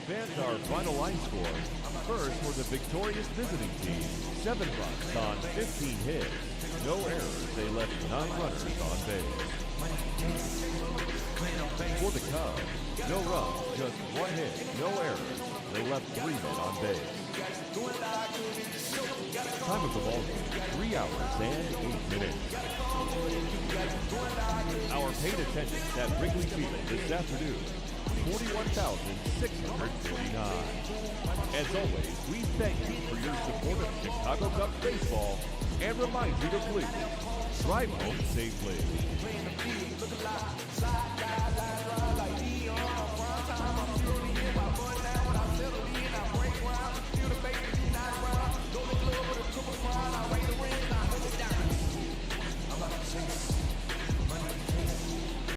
Fans, our final line score. First for the victorious visiting team, 7 runs on 15 hits. No errors. They left 9 runners on base. For the Cubs, no runs, just 1 hit. No errors. They left 3 men on base. Time of the ball game, 3 hours and 8 minutes. Our paid attendance at Wrigley Field this afternoon, 41,649. As always, we thank you for your support of Chicago Cubs baseball and remind you to please drive home safely.